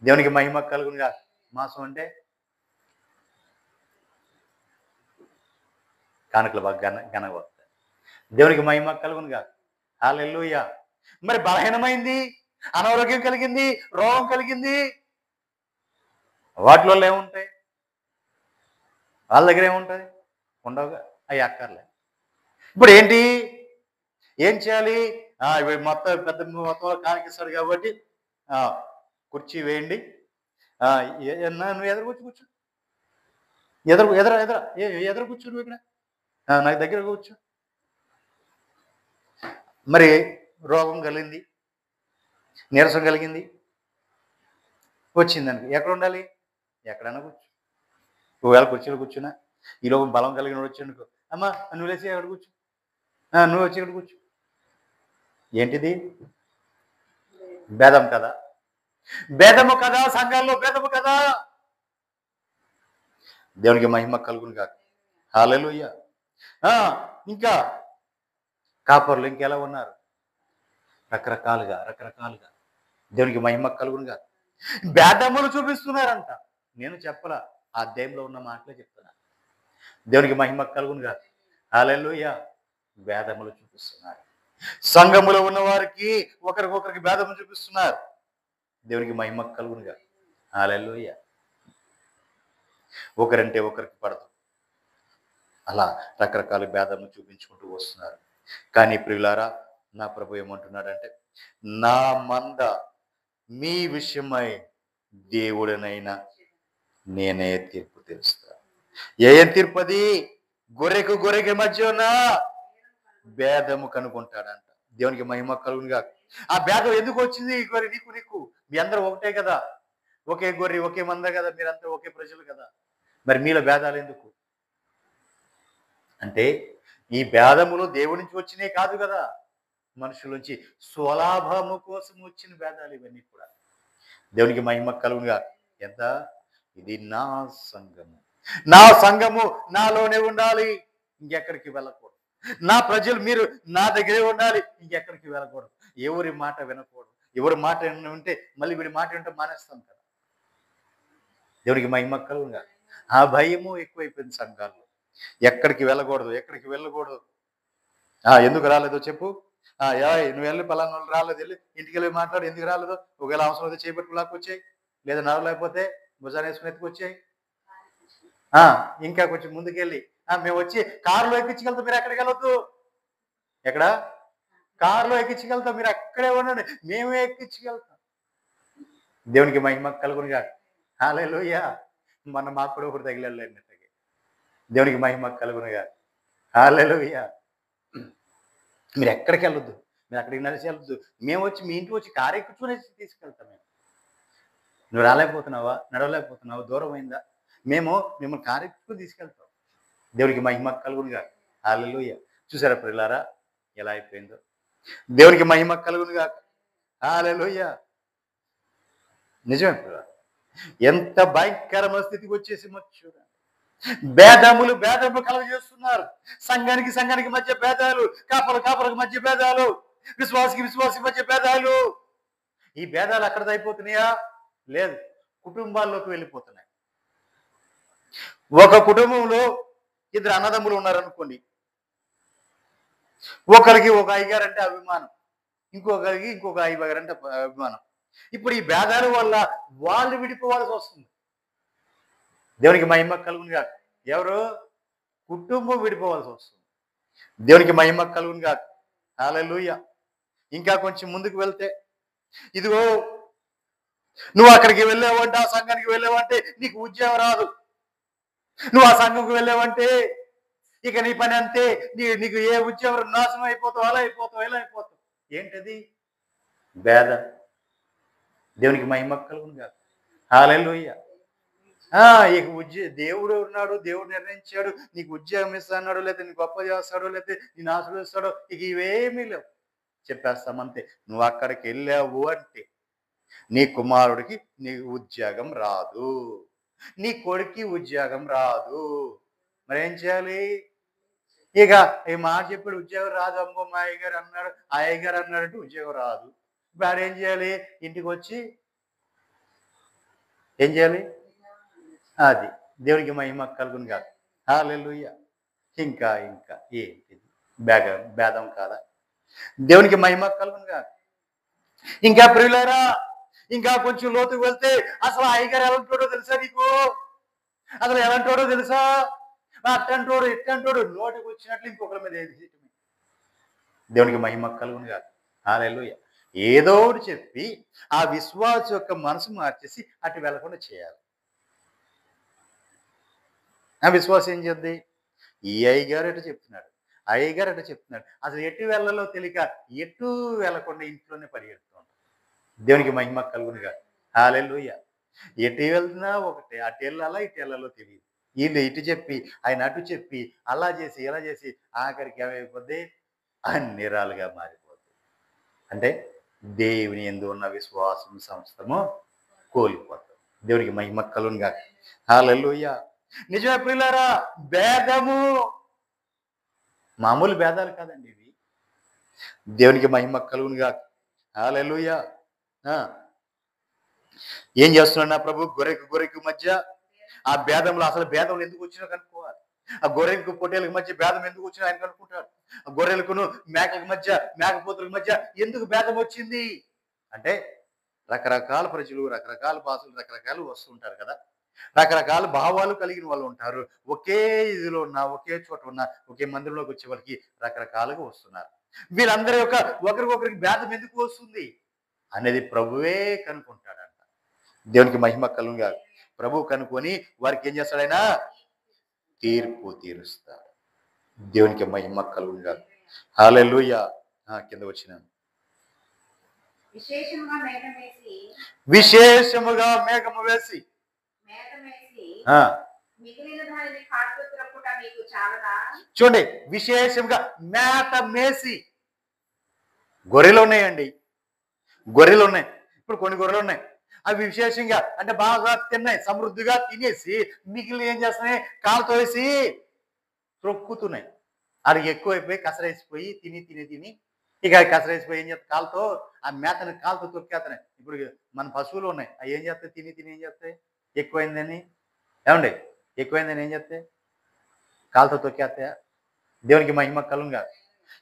దేవునికి మహిమ కలుగునుగా. మాంసం అంటే కానుకలు బాగా ఘనంగా వస్తాయి. దేవునికి మహిమ కలుగునుగా. హల్లెలూయా. మరి బలహీనమైంది, అనారోగ్యం కలిగింది, రోగం కలిగింది, వాటిలో ఏముంటాయి? వాళ్ళ దగ్గర ఏముంటుంది? ఉండవుగా. అవి అక్కర్లే. ఇప్పుడు ఏంటి? ఏం చేయాలి? మొత్తం పెద్ద మొత్తంలో కానికిస్తాడు కాబట్టి కుర్చీ వేయండి, నువ్వు ఎదురు కూర్చో, ఎదురు కూర్చో, నువ్వు ఇక్కడ నాకు దగ్గర కూర్చో. మరి రోగం కలిగింది, నీరసం కలిగింది, వచ్చిందనుకో, ఎక్కడ ఉండాలి? ఎక్కడైనా కూర్చో. ఒకవేళ కుర్చీలో కూర్చున్నా ఈ లోపం బలం కలిగిన వచ్చానుకో, అమ్మా నువ్వు లేచి ఎక్కడ కూర్చో, నువ్వు వచ్చి ఇక్కడ కూర్చో. ఏంటిది? భేదం కదా. భేదము కదా. సంఘాల్లో భేదము కదా. దేవునికి మహిమ కలుగునుగా. హల్లెలూయా. ఆ! ఇంకా కాపర్లు ఇంకెలా ఉన్నారు? రకరకాలుగా. దేవునికి మహిమ కలుగునుగా. భేదములు చూపిస్తున్నారంట. నేను చెప్పలా. ఆ అధ్యాయంలో ఉన్న మాటలే చెప్తున్నా. దేవునికి మహిమ కలుగునుగా. హల్లెలూయా. భేదములు చూపిస్తున్నారు. సంఘములో ఉన్న వారికి ఒకరికొకరికి భేదములు చూపిస్తున్నారు. దేవునికి మహిమ కలుగునుగా. హల్లెలూయా. ఒకరంటే ఒకరికి పడదు. అలా రకరకాల భేదములు చూపించుకుంటూ వస్తున్నారు. కానీ ప్రియులారా, నా ప్రభు ఏమంటున్నాడంటే, నా మంద మీ విషయమై దేవుడనైనా నేనే తీర్పు తీరుస్తా. ఏం తీర్పది? గొర్రెకి మధ్య ఉన్న భేదము కనుగొంటాడంట. దేవునికి మహిమ కలుగునుగా. ఆ భేదం ఎందుకు వచ్చింది? గొర్రె నీకు మీ అందరూ ఒకటే కదా, ఒకే గొర్రె ఒకే మంద కదా, మీరంతా ఒకే ప్రజలు కదా, మరి మీలో భేదాలు ఎందుకు అంటే, ఈ భేదములు దేవుడి నుంచి వచ్చినాయి కాదు కదా, మనుషుల నుంచి స్వలాభము కోసం వచ్చిన భేదాలు ఇవన్నీ కూడా. దేవునికి మహిమ కలుగునుగా. ఎంత? ఇది నా సంఘము నాలోనే ఉండాలి, ఇంకెక్కడికి వెళ్ళకూడదు. నా ప్రజలు మీరు నా దగ్గరే ఉండాలి, ఇంకెక్కడికి వెళ్ళకూడదు. ఎవరి మాట వినకూడదు. ఎవరి మాట వింటే మళ్ళీ వీడి మాట వింటే మానేస్తాం కదా. దేవునికి మహిమ కలుగునుగా. ఆ భయము ఎక్కువైపోయింది సంఘాల్లో. ఎక్కడికి వెళ్ళకూడదు. ఎందుకు రాలేదో చెప్పు. నువ్వు వెళ్ళి పలానా వాళ్ళు రాలేదు, వెళ్ళి ఇంటికి వెళ్ళి మాట్లాడు, ఎందుకు రాలేదు? ఒకవేళ అవసరం అయితే చేపట్టుకు లాక్కొచ్చాయి, లేదా నడవలేకపోతే భుజాన్ని వేసుకుని ఎత్తుకొచ్చాయి. ఇంకా కొంచెం ముందుకెళ్ళి మేము వచ్చి కారులో ఎక్కించగలుగుతాం, మీరు ఎక్కడికి వెళ్ళొద్దు. ఎక్కడ? కారులో ఎక్కించగలుగుతాం, మీరు అక్కడే ఉండండి, మేమే ఎక్కించగలుగుతాం. దేవునికి మహిమ కలుగునుగా. హల్లెలూయా. మాకు కూడా ఒకటి తగిలేళ్ళండి. దేవునికి మహిమ కలుగునుగా. హల్లెలూయా. మీరు ఎక్కడికి వెళ్ళొద్దు, మీరు అక్కడికి నడిచి వెళ్ళొద్దు, మేము వచ్చి మీ ఇంటికి వచ్చి కారు ఎక్కించుకుని తీసుకెళ్తాం. నువ్వు రాలేకపోతున్నావా, నడవలేకపోతున్నావా, దూరం అయిందా, మేము మిమ్మల్ని కారు ఎక్కించుకుని తీసుకెళ్తాం. దేవునికి మహిమ కలుగునుగా. హల్లెలూయా. చూసారా ప్రియులారా ఎలా అయిపోయిందో? దేవునికి మహిమ కలుగునుగా. హల్లెలూయా. నిజమే ప్రియులారా, ఎంత భయంకరమైన స్థితికి వచ్చేసి చూడండి. భేదములు కలుగజేస్తున్నారు. సంఘానికి మధ్య భేదాలు, కాపరికి మధ్య భేదాలు, విశ్వాసి మధ్య భేదాలు. ఈ భేదాలు అక్కడ అయిపోతున్నాయా? లేదు, కుటుంబాల్లోకి వెళ్ళిపోతున్నాయి. ఒక కుటుంబంలో ఇద్దరు అన్నదమ్ములు ఉన్నారనుకోండి. ఒకరికి ఒక అయ్యగారు అంటే అభిమానం, ఇంకొకరికి ఇంకొక అయ్యగారు అంటే అభిమానం. ఇప్పుడు ఈ భేదాల వల్ల వాళ్ళు విడిపోవాల్సి వస్తుంది. దేవునికి మహిమ కలుగునుగా. ఎవరు? కుటుంబం విడిపోవాల్సి వస్తుంది. దేవునికి మహిమ కలుగునుగా. హల్లెలూయా. ఇంకా కొంచెం ముందుకు వెళ్తే, ఇదిగో నువ్వు అక్కడికి వెళ్ళావంటే, ఆ సంఘానికి వెళ్ళావంటే నీకు ఉద్యోగం రాదు. నువ్వు ఆ సంఘంకి వెళ్ళావంటే ఇక నీ పని అంతే, నీకు ఏ ఉద్యోగం నాశనం అయిపోతావు, అలా అయిపోతావు, ఇలా అయిపోతావు. ఏంటది? భేదం. దేవునికి మహిమ కలుగునుగా. హల్లెలూయా. ఇక దేవుడు ఉన్నాడు, దేవుడు నిర్ణయించాడు, నీకు ఉద్యోగం ఇస్తాడు, లేకపోతే నీ గొప్ప చేస్తాడు, లేకపోతే నేను ఆశీర్వదిస్తాడు, ఇక ఇవేమీ లేవు, చెప్పేస్తామంతే. నువ్వు అక్కడికి వెళ్ళావు అంటే నీ కుమారుడికి నీ ఉద్యోగం రాదు, నీ కొడుక్కి ఉద్యోగం రాదు. మరి ఏం చేయాలి? ఇక ఈ మాట చెప్పాడు, ఉద్యోగం రాదు, అమ్మో మా అయ్యగారు అన్నాడు, ఆ అయ్యగారు అన్నాడంటే ఉద్యోగం రాదు. ఇప్పుడు ఏం చేయాలి? ఇంటికి వచ్చి ఏం చేయాలి? అది దేవునికి మహిమ కలుగునుగా. హల్లెలూయా. ఇంకా ఏంటిది? భేదం కాదా? దేవునికి మహిమ కలుగునుగా. ఇంకా ప్రియులారా, ఇంకా కొంచెం లోతుకు వెళ్తే అసలు అయ్యగారు ఎలాంటోడో తెలుసా నీకు? అసలు ఎలాంటోడో తెలుసా? అట్టంటోడు ఇట్టంటోడు, నోటికి వచ్చినట్లు ఇంకొకరి మీద ఏది. దేవునికి మహిమ కలుగునుగా. హల్లెలూయా. ఏదో ఒకటి చెప్పి ఆ విశ్వాసం యొక్క మనసు మార్చేసి అటు వెళ్లకుండా చేయాలి. ఆ విశ్వాసం ఏం చేద్ది? ఈ అయ్యగారు ఎటు చెప్తున్నాడు, అయ్యగారు ఎటు చెప్తున్నాడు, అసలు ఎటు వెళ్ళలో తెలియక ఎటు వెళ్లకుండా ఇంట్లోనే పరిగెడుతూ ఉంటాం. దేవునికి మహిమ కలుగునుగా. హల్లెలూయా. ఎటు వెళ్తున్నా ఒకటే, అటు వెళ్ళాలా ఇటు వెళ్ళాలో తెలియదు. వీళ్ళు ఇటు చెప్పి ఆయన అటు చెప్పి అలా చేసి ఇలా చేసి ఆఖరికి ఏమైపోద్ది? అన్ని రాలుగా మారిపోద్ది. అంటే దేవుని యందు ఉన్న విశ్వాసం సంస్థము కోల్పోతాం. దేవునికి మహిమ కలుగునుగా. హల్లెలూయా. నిజమే ప్రియులారా, భేదము మామూలు భేదాలు కాదండి ఇవి. దేవునికి మహిమ కలుగునుగా. హల్లెలూయా. ఆ, ఏం చేస్తున్నాడు నా ప్రభు? గొర్రెకు మధ్య ఆ భేదంలో అసలు భేదంలో ఎందుకు వచ్చినా కనుక్కోవాలి. ఆ గొర్రెలకు పొట్టేలకు మధ్య భేదం ఎందుకు వచ్చినా ఆయన కనుక్కుంటాడు. ఆ గొర్రెలకును మేకలకు మధ్య, మేకపోతులకు మధ్య ఎందుకు భేదం వచ్చింది అంటే, రకరకాల ప్రజలు, రకరకాల భాషలు, రకరకాలు వస్తుంటారు కదా. రకరకాల భావాలు కలిగిన వాళ్ళు ఉంటారు. ఒకే ఇదిలో ఉన్న, ఒకే చోట ఉన్న, ఒకే మందిరంలోకి వచ్చే వాళ్ళకి రకరకాలుగా వస్తున్నారు. వీళ్ళందరి యొక్క ఒకరికొకరికి భేదం ఎందుకు వస్తుంది అనేది ప్రభువే కనుక్కుంటాడంట. దేవునికి మహిమ కలుగుగా. ప్రభు కనుక్కొని వారికి ఏం చేస్తాడైనా తీర్పు తీరుస్తాడు. దేవునికి మహిమ కలుగుగా. హల్లెలూయా. కింద వచ్చినాను. విశేషముగా మేఘము వేసి చూడండి, విశేషంగా మేత మేసి. గొర్రెలు ఉన్నాయండి, గొర్రెలు ఉన్నాయి. ఇప్పుడు కొన్ని గొర్రెలు ఉన్నాయి, అవి విశేషంగా అంటే బాగా తిన్నాయి, సమృద్ధిగా తినేసి మిగిలిన ఏం చేస్తున్నాయి, కాలుతో వేసి త్రొక్కుతున్నాయి. అడిగి ఎక్కువైపోయి కసరేసిపోయి తిని తిని తిని ఇక కసరేసిపోయి ఏం చేస్తాయి, కాలుతో ఆ మేతని కాలుతో తొక్కేస్తున్నాయి. ఇప్పుడు మన పశువులు ఉన్నాయి, అవి ఏం చేస్తాయి, తిని తిని ఏం చేస్తాయి, ఎక్కువైందని ఏమండి, ఎక్కువైందని ఏం చేస్తాయి, కాలుతో తొక్కేస్తాయా? దేవునికి మహిమ కలుగుగా.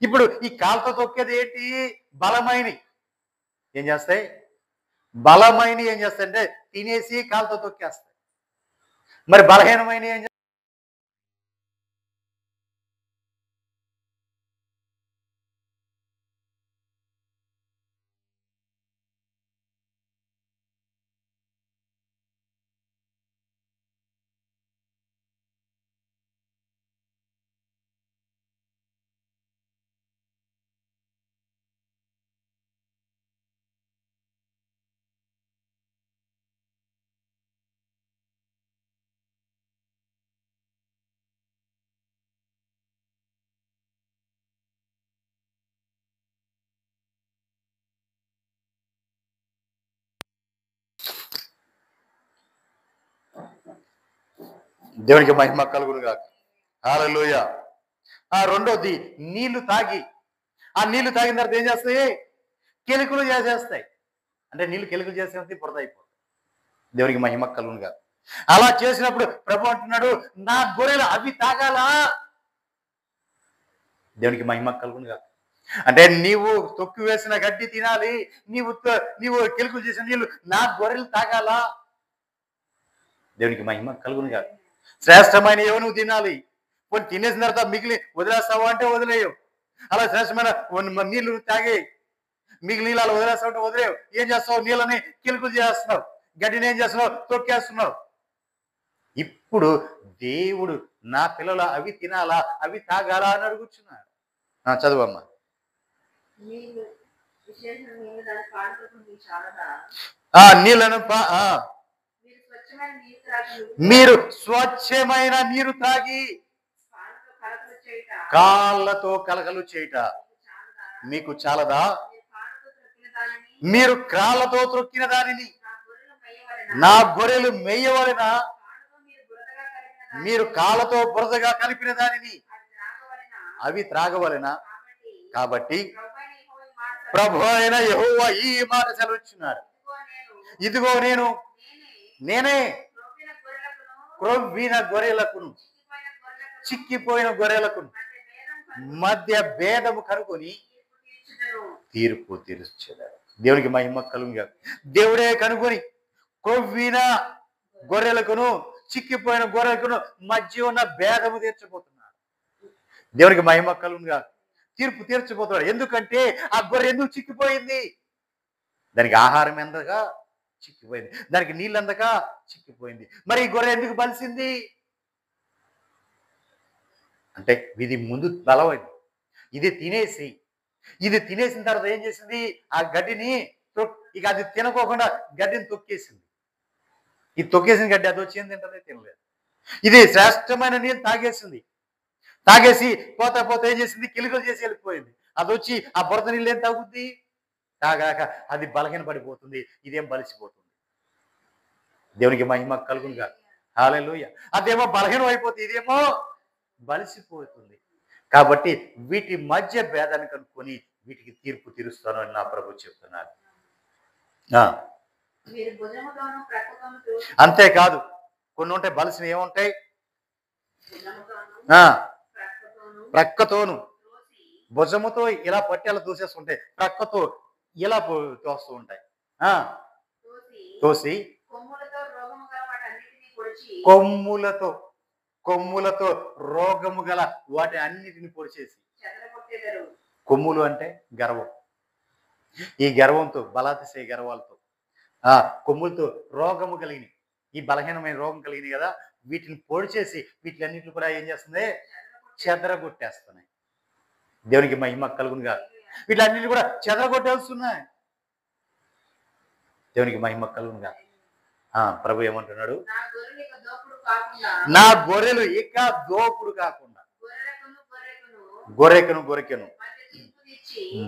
ఇప్పుడు ఈ కాలుతో తొక్కేది ఏంటి, బలమైనవి ఏం చేస్తాయి, బలమైన ఏం చేస్తాయంటే తినేసి కాలుతో తొక్కేస్తాయి. మరి బలహీనమైన ఏం చేస్తాయి, దేవునికి మహిమ కలుగునుగా. హల్లెలూయా. రెండోది, నీళ్లు తాగి, ఆ నీళ్లు తాగిన తర్వాత ఏం చేస్తాయి, కెలుకులు చేసేస్తాయి. అంటే నీళ్లు కెలుకులు చేసేస్తే బురద అయిపోతుంది. దేవునికి మహిమ కలుగునుగా. అలా చేసినప్పుడు ప్రభు అంటున్నాడు, నా గొర్రెలు అవి తాగాలా. దేవునికి మహిమ కలుగునుగా. అంటే నీవు తొక్కి వేసిన గడ్డి తినాలి, నీవు కెలుకులు చేసిన నీళ్లు నా గొర్రెలు తాగాలా. దేవునికి మహిమ కలుగునుగా. శ్రేష్టమైన ఏవో నువ్వు తినాలి. కొన్ని తినేసిన తర్వాత మిగిలి వదిలేస్తావా అంటే వదిలేయవు. అలా శ్రేష్టమైన నీళ్లు తాగి మిగిలిన నీళ్ళు అలా వదిలేస్తావు అంటే వదిలేవు. ఏం చేస్తావు, నీళ్ళని కిలుకులు చేస్తున్నావు, గడ్డిని ఏం చేస్తున్నావు, తొక్కేస్తున్నావు. ఇప్పుడు దేవుడు నా పిల్లలు అవి తినాలా, అవి తాగాలా అని అడుగుతున్నాడు. చదువమ్మా. నీళ్ళను మీరు స్వచ్ఛమైన నీరు తాగి కాళ్ళతో కలకలు చేయట మీకు చాలదా? మీరు కాళ్ళతో త్రొక్కిన దానిని నా గొర్రెలు మేయవలెన, మీరు కాళ్ళతో బురదగా కలిపిన దానిని అవి త్రాగవలెన. కాబట్టి ప్రభు అయిన యెహోవా ఈ మాట సెలవిచ్చున్నాడు, ఇదిగో నేనే క్రొవ్విన గొర్రెలకును చిక్కిపోయిన గొర్రెలకును మధ్య భేదము కనుకొని తీర్పు తీర్చేదాడు. దేవునికి మహిమ కలుగుగా. దేవుడే కనుకొని క్రొవ్విన గొర్రెలకును చిక్కిపోయిన గొర్రెలకును మధ్య ఉన్న భేదము తీర్చబోతున్నాడు. దేవునికి మహిమ కలుగుగా. తీర్పు తీర్చబోతున్నాడు. ఎందుకంటే ఆ గొర్రె ఎందుకు చిక్కిపోయింది, దానికి ఆహారం ఎందగా చిక్కిపోయింది, దానికి నీళ్ళు అందగా చిక్కిపోయింది. మరి ఈ గొర్రె ఎందుకు బలిసింది అంటే ఇది ముందు బలమైంది, ఇది తినేసిన తర్వాత ఏం చేసింది, ఆ గడ్డిని ఇక అది తినకోకుండా గడ్డిని తొక్కేసింది. ఈ తొక్కేసిన గడ్డి అది వచ్చి ఏం తింటది, తినలేదు. ఇది శ్రేష్టమైన నీళ్ళు తాగేసి పోతా ఏం చేసింది, కిలుకలు చేసి వెళ్ళిపోయింది. అది వచ్చి ఆ బురద నీళ్ళు ఏం తాగుద్ది, తాగాక అది బలహీన పడిపోతుంది, ఇదేం బలిసిపోతుంది. దేవునికి మహిమ కలుగునుగా. హల్లెలూయా. అదేమో బలహీనం అయిపోతుంది, ఇదేమో బలిసిపోతుంది. కాబట్టి వీటి మధ్య భేదాన్ని కనుక్కొని వీటికి తీర్పు తీరుస్తాను అని నా ప్రభు చెప్తున్నారు. అంతేకాదు, కొన్ని ఉంటాయి బలిసినవి, ఏముంటాయి? ప్రక్కతోను, భుజముతో ఇలా పట్టి అలా దూసేస్తుంటాయి, ప్రక్కతో ఇలా తోస్తూ ఉంటాయి. తోసి కొమ్ములతో రోగము గల వాటి అన్నిటిని పొడిచేసి. కొమ్ములు అంటే గర్వం. ఈ గర్వంతో, బలాతిశయ గర్వాలతో, కొమ్ములతో రోగము కలిగిన, ఈ బలహీనమైన రోగం కలిగిన కదా, వీటిని పొడిచేసి వీటిలన్నిటిని కూడా ఏం చేస్తుంది? చెదరగొట్టేస్తున్నాయి. దేవునికి మహిమ కలుగునుగా. వీటిలన్నిటిని కూడా చెదరగొట్టేస్తున్నాయి. దేవునికి మహిమ కలుగునుగా. ప్రభు ఏమంటున్నాడు? నా గొర్రెలు ఇక దోపుడు కాకుండా గొర్రెకను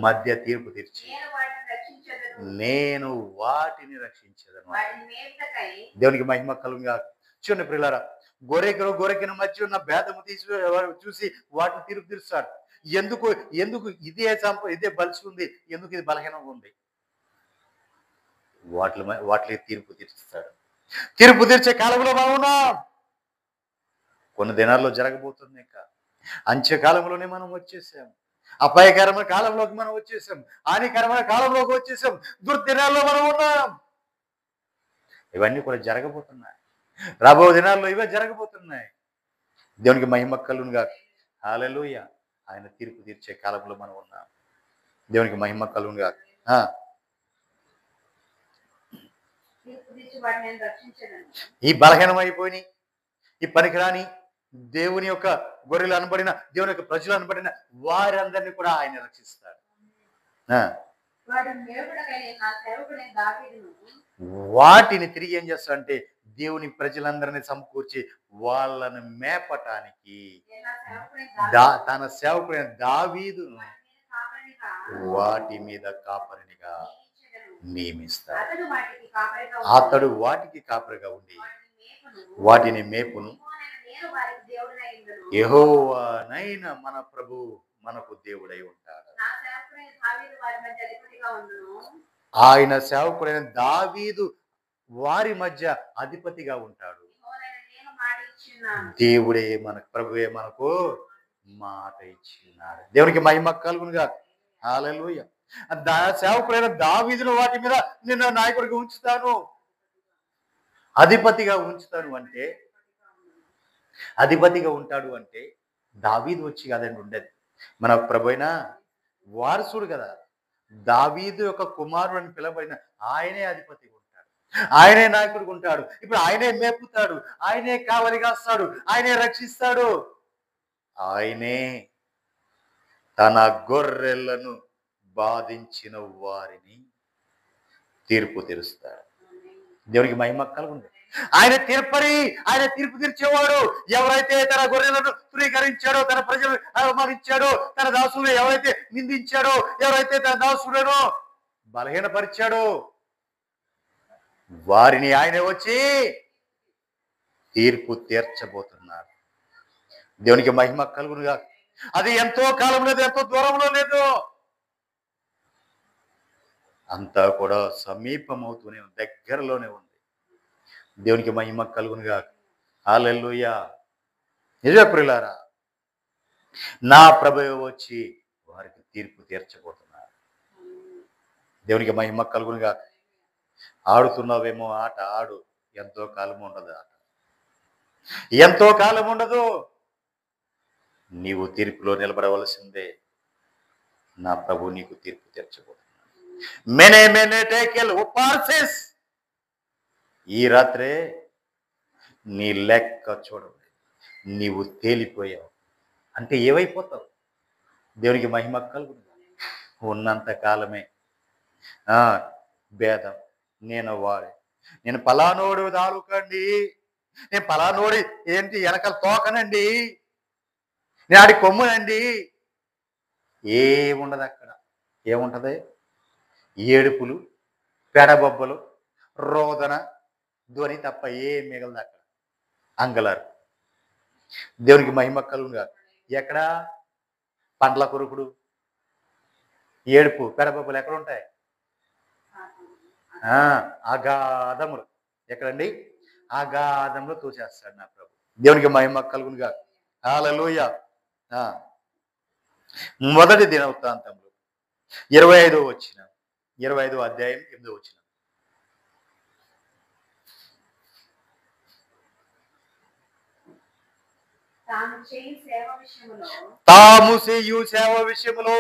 మధ్య తీర్పు తీర్చి నేను వాటిని రక్షించేదను. దేవునికి మహిమ కలుగునుగా. చూడండి ప్రియులారా, గొర్రెకను మధ్య ఉన్న భేదము చూసి వాటిని తీర్పు తీరుస్తాడు. ఎందుకు ఇదే బలిసి ఉంది, ఎందుకు ఇది బలహీనంగా ఉంది, వాటికి తీర్పు తీర్చుతాడు. తీర్పు తీర్చే కాలంలో మనం ఉన్నాం. కొన్ని దినాల్లో జరగబోతుంది. ఇంకా అంత్యకాలంలోనే మనం వచ్చేసాం. అపాయకరమైన కాలంలోకి మనం వచ్చేసాం. హానికరమైన కాలంలోకి వచ్చేసాం. దుర్దినాల్లో మనం ఉన్నాం. ఇవన్నీ కూడా జరగబోతున్నాయి. రాబో దినాల్లో ఇవే జరగబోతున్నాయి. దేవునికి మహిమ కలుగునుగా. హల్లెలూయా. ఆయన తీర్పు తీర్చే కాలంలో మనం ఉన్నాం. దేవునికి మహిమ కలుగునుగా. ఈ బలహీనమైపోయి, ఈ పనికిరాని దేవుని యొక్క గొర్రెలు అనబడిన, దేవుని యొక్క ప్రజలు అనబడిన వారందరినీ కూడా ఆయన రక్షిస్తాడు. వాటిని తిరిగి ఏం చేస్తాడంటే దేవుని ప్రజలందరినీ సమకూర్చి వాళ్ళను మేపటానికి తన సేవకుడైన దావీదును వాటి మీద కాపరినిగా నియమిస్తాడు. అతడు వాటికి కాపరిగా ఉండి వాటిని మేపును. యెహోవానైన మన ప్రభు మనకు దేవుడై ఉంటాడు. ఆయన సేవకుడైన దావీదు వారి మధ్య అధిపతిగా ఉంటాడు. దేవుడే మనకు, ప్రభువే మనకు మాట ఇచ్చినాడు. దేవునికి మహిమ కలుగునుగా. హల్లెలూయా. సేవకుడైన దావీదును వాటి మీద నిన్ను నాయకుడిగా ఉంచుతాను, అధిపతిగా ఉంచుతాను అంటే, అధిపతిగా ఉంటాడు అంటే దావీదు వచ్చి కాదండి ఉండేది. మన ప్రభువైన వారసుడు కదా, దావీదు యొక్క కుమారుడు అని పిలవబడిన ఆయనే అధిపతిగా ఉంటాడు, ఆయనే నాయకుడిగా ఉంటాడు. ఇప్పుడు ఆయనే మేపుతాడు, ఆయనే కావలి కాస్తాడు, ఆయనే రక్షిస్తాడు, ఆయనే తన గొర్రెలను బాధించిన వారిని తీర్పు తీరుస్తాడు. దేవునికి మహిమ కలుగుంది. ఆయన తీర్పు తీర్చేవాడు. ఎవరైతే తన గొర్రెలను ధృవీకరించాడో, తన ప్రజలు అవమానించాడో, తన దాసులను ఎవరైతే నిందించాడో, ఎవరైతే తన దాసులను బలహీనపరిచాడో వారిని ఆయన వచ్చి తీర్పు తీర్చబోతున్నాడు. దేవునికి మహిమ కలుగునుగా. అది ఎంతో కాలం లేదు, ఎంతో దూరంలో లేదు, అంతా కూడా సమీపమవుతూనే ఉంది, దగ్గరలోనే ఉంది. దేవునికి మహిమ కలుగునుగా. హల్లెలూయా. నిజ ప్రియులారా, నా ప్రభువే వచ్చి వారికి తీర్పు తీర్చబోతున్నారు. దేవునికి మహిమ కలుగునుగా. ఆడుతున్నావేమో ఆట ఆడు, ఎంతో కాలం ఉండదు ఆట, ఎంతో కాలం ఉండదు. నీవు తీర్పులో నిలబడవలసిందే. నా ప్రభు నీకు తీర్పు తీర్చబోతున్నాడు. మెనే టేకెల్ ఉపార్సెస్. ఈ రాత్రే నీ లెక్క చూడలేదు, నీవు తేలిపోయావు అంటే ఏమైపోతావు? దేవునికి మహిమ కలుగును. ఉన్నంత కాలమే భేదం, నేను పలానోడు తాలూకండి, నేను పలానోడి ఏంటి వెనకాల తోకనండి, నేను ఆడి కొమ్మునండి, ఏముండదు అక్కడ. ఏముంటది? ఏడుపులు, పెడబొబ్బలు, రోదన ధ్వని తప్ప ఏం మిగలదు అక్కడ. అంగలారు. దేవునికి మహిమ కలుగునుగా. ఎక్కడ పండ్ల కొరుకుడు, ఏడుపు, పెడపప్పులు ఎక్కడ ఉంటాయి? అగాధములు. ఎక్కడండి? అగాధంలో తోసేస్తాడు నా ప్రభు. దేవునికి మహిమ కలుగునుగా. హల్లెలూయా. మొదటి దినవృత్తాంతంలో 25వ వచనం, 25వ అధ్యాయం 8వ వచనం. తాము చేయు సేవ విషయములో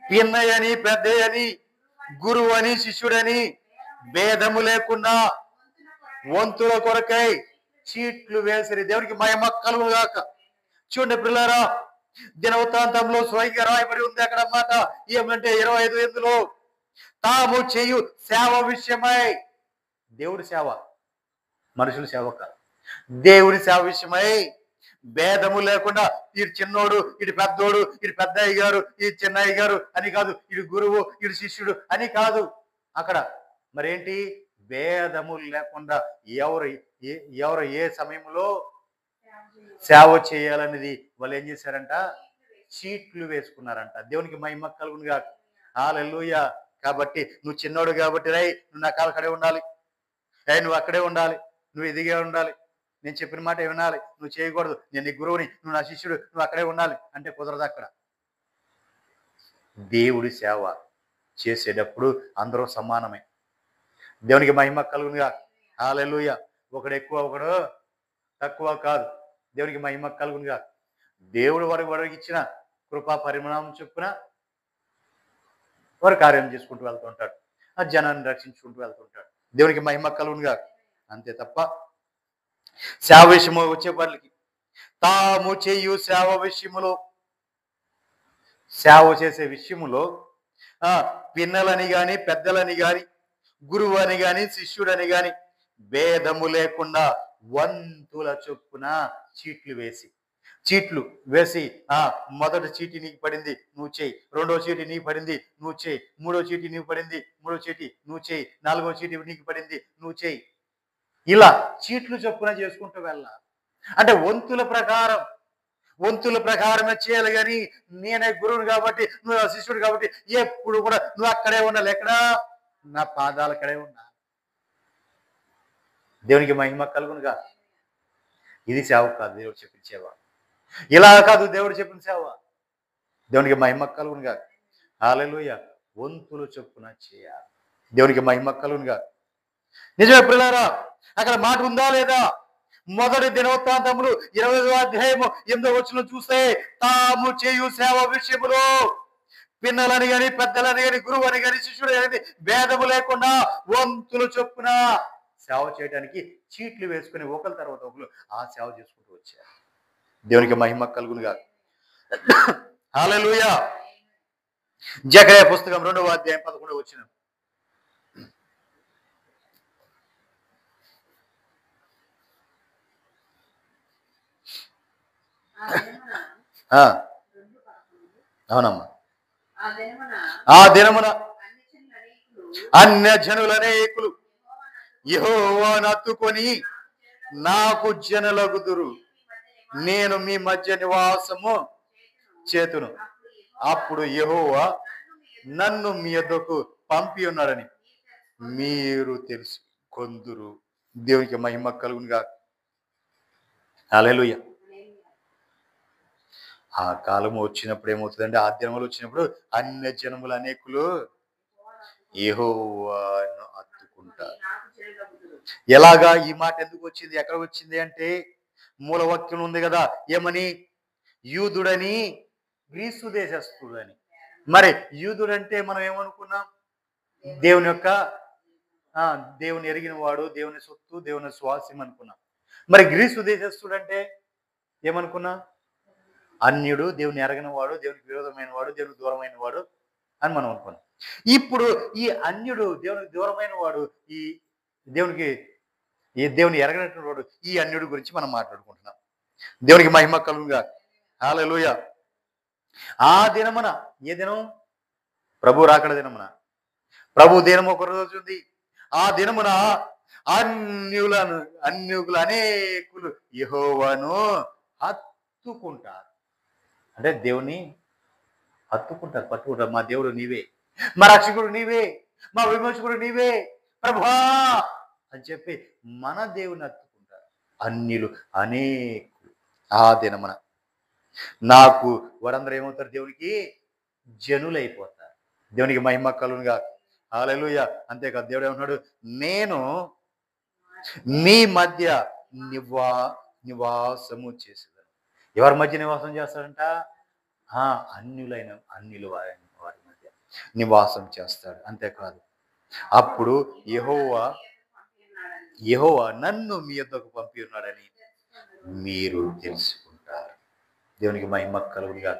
పిన్నయని పెద్దయని గురువు అని శిష్యుడని భేదము లేకుండా వంతుల కొరకై చీట్లు వేసిరి. దేవునికి మహిమ కలుగుగాక. చూడండి పిల్లారా, దినవృత్తాంతంలో స్వయంగా రాయబడి ఉంది అక్కడ మాట ఏమంటే 25:8లో తాము చేయు సేవ విషయమై, దేవుడి సేవ, మనుషుల సేవ కాదు, దేవుడి సేవ విషయమై భేదము లేకుండా ఇటు చిన్నోడు ఇటు పెద్దోడు, ఇటు పెద్ద అయ్యగారు ఈ చిన్న అయ్యగారు అని కాదు, ఇటు గురువు ఇటు శిష్యుడు అని కాదు. అక్కడ మరేంటి? భేదము లేకుండా ఎవరు ఏ సమయంలో సేవ చేయాలనేది వాళ్ళు ఏం చేశారంట? చీట్లు వేసుకున్నారంట. దేవునికి మహిమ కలుగునుగా. హల్లెలూయా. కాబట్టి నువ్వు చిన్నోడు కాబట్టి రై నువ్వు నా కాలు అక్కడే ఉండాలి, నువ్వు అక్కడే ఉండాలి, నువ్వు ఎదిగే ఉండాలి, నేను చెప్పిన మాట వినాలి, నువ్వు చేయకూడదు, నేను నీ గురువుని, నువ్వు నా శిష్యుడు, నువ్వు అక్కడే ఉండాలి అంటే కుదరదు. అక్కడ దేవుడి సేవ చేసేటప్పుడు అందరూ సమానమే. దేవునికి మహిమ కలుగునుగా. హల్లెలూయా. ఒకడు ఎక్కువ ఒకడు తక్కువ కాదు. దేవునికి మహిమ కలుగునుగా. దేవుడు వారికి ఇచ్చిన కృపా పరిమాణం చొప్పున వారు కార్యం చేసుకుంటూ వెళ్తుంటాడు, ఆ జనాన్ని రక్షించుకుంటూ వెళ్తుంటాడు. దేవునికి మహిమ కలుగునుగా. అంతే తప్ప సేవ విషయము వచ్చేపట్లకి తాము చేయు సేవ విషయములో, సేవ చేసే విషయములో పిన్నలని గాని పెద్దలని గాని గురువు అని గాని శిష్యుడని గాని భేదము లేకుండా వంతుల చొప్పున చీట్లు వేసి మొదటి చీటి నీకు పడింది నువ్వు చేయి, రెండో చీటి నీకు పడింది నువ్వు చేయి, మూడో చీటి నీకు పడింది మూడో చీటి నువ్వు చేయి, నాలుగో చీటి నీకు పడింది నువ్వు చేయి. ఇలా చీట్లు చొప్పున చేసుకుంటూ వెళ్ళాలి. అంటే వంతుల ప్రకారమే చేయాలి. కానీ నేనే గురువుని కాబట్టి, నువ్వు శిష్యుడు కాబట్టి ఎప్పుడు కూడా నువ్వు అక్కడే ఉండాలి. ఎక్కడా? నా పాదాలు అక్కడే ఉన్నా. దేవునికి మహిమ కలుగునుగా. ఇది సేవ కాదు, దేవుడు చెప్పిన సేవ. ఇలా కాదు దేవుడు చెప్పిన సేవ. దేవునికి మహిమ కలుగునుగా. హల్లెలూయా. వంతులు చొప్పున చేయాలి. దేవునికి మహిమ కలుగునుగా. నిజమే పిల్లారా, అక్కడ మాట ఉందా లేదా? మొదటి దినవృత్తాంతములు 20వ అధ్యాయము 8వ వచనం చూస్తే తాము చేయు సేవ విషయములో పిన్నలని గాని పెద్దలని గాని గురువు అని గాని శిష్యుడు అనేది భేదము లేకుండా వంతులు చొప్పున సేవ చేయడానికి చీట్లు వేసుకుని ఒకరి తర్వాత ఒకరు ఆ సేవ చేసుకుంటూ వచ్చారు. దేవునికి మహిమ కలుగునుగా. హల్లెలూయా. జకర్యా పుస్తకం 2వ అధ్యాయం 11వ వచనం. అవునమ్మా. ఆ దినమున అన్యజనులనేకులు యెహోవాను హత్తుకొని నాకు జనులగుదురు, నేను మీ మధ్య నివాసము చేతును. అప్పుడు యెహోవా నన్ను మీ యొద్దకు పంపి ఉన్నాడని మీరు తెలుసుకొందురు. దేవునికి మహిమ కలుగునుగా. హల్లెలూయా. ఆ కాలము వచ్చినప్పుడు ఏమవుతుందంటే, ఆ దినములు వచ్చినప్పుడు అన్య జనములు అనేకులు యెహోవాను హత్తుకుంటారు. ఎలాగా? ఈ మాట ఎందుకు వచ్చింది, ఎక్కడ వచ్చింది అంటే మూలవాక్యం ఉంది కదా, ఏమని? యూదుడని గ్రీసు దేశస్థుడని. మరి యూదుడంటే మనం ఏమనుకున్నాం? దేవుని ఎరిగిన వాడు, దేవుని సొత్తు, దేవుని స్వాస్యం అనుకున్నాం. మరి గ్రీసు దేశస్థుడంటే ఏమనుకున్నా? అన్యుడు, దేవుని ఎరగిన వాడు, దేవునికి విరోధమైన వాడు, దేవునికి దూరమైన వాడు అని మనం అనుకున్నాం. ఇప్పుడు ఈ అన్యుడు, దేవునికి దూరమైన వాడు, ఈ దేవుని ఎరగనటువంటి వాడు, ఈ అన్యుడు గురించి మనం మాట్లాడుకుంటున్నాం. దేవునికి మహిమ కలుగుగా. హల్లెలూయా. ఆ దినమున, ఏ దినం? ప్రభు రాకడ దినమున. ప్రభు దినం ఒక రోజు ఉంది. ఆ దినమున అన్యులు అనేకులు యెహోవాను హత్తుకుంటారు. అంటే దేవుని హత్తుకుంటారు, పట్టుకుంటారు. మా దేవుడు నీవే, మా రక్షకుడు నీవే, మా విమోచకుడు నీవే ప్రభువా అని చెప్పి మన దేవుని హత్తుకుంటారు అన్యులు అనేకులు. ఆ దినమున నాకు వారందరూ ఏమవుతారు? దేవునికి జనులైపోతారు. దేవునికి మహిమ కలుగునుగా. హల్లెలూయా. అంతేకాదు దేవుడు ఏమన్నాడు? నేను మీ మధ్య నివా నివాసము చేసేదాను. ఎవరి మధ్య నివాసం చేస్తాడంట? అన్యులు వారి మధ్య నివాసం చేస్తాడు. అంతేకాదు అప్పుడు యెహోవా నన్ను మీ యొద్దకు పంపి ఉన్నాడని మీరు తెలుసుకుంటారు. దేవునికి మహిమ కలుగునుగా.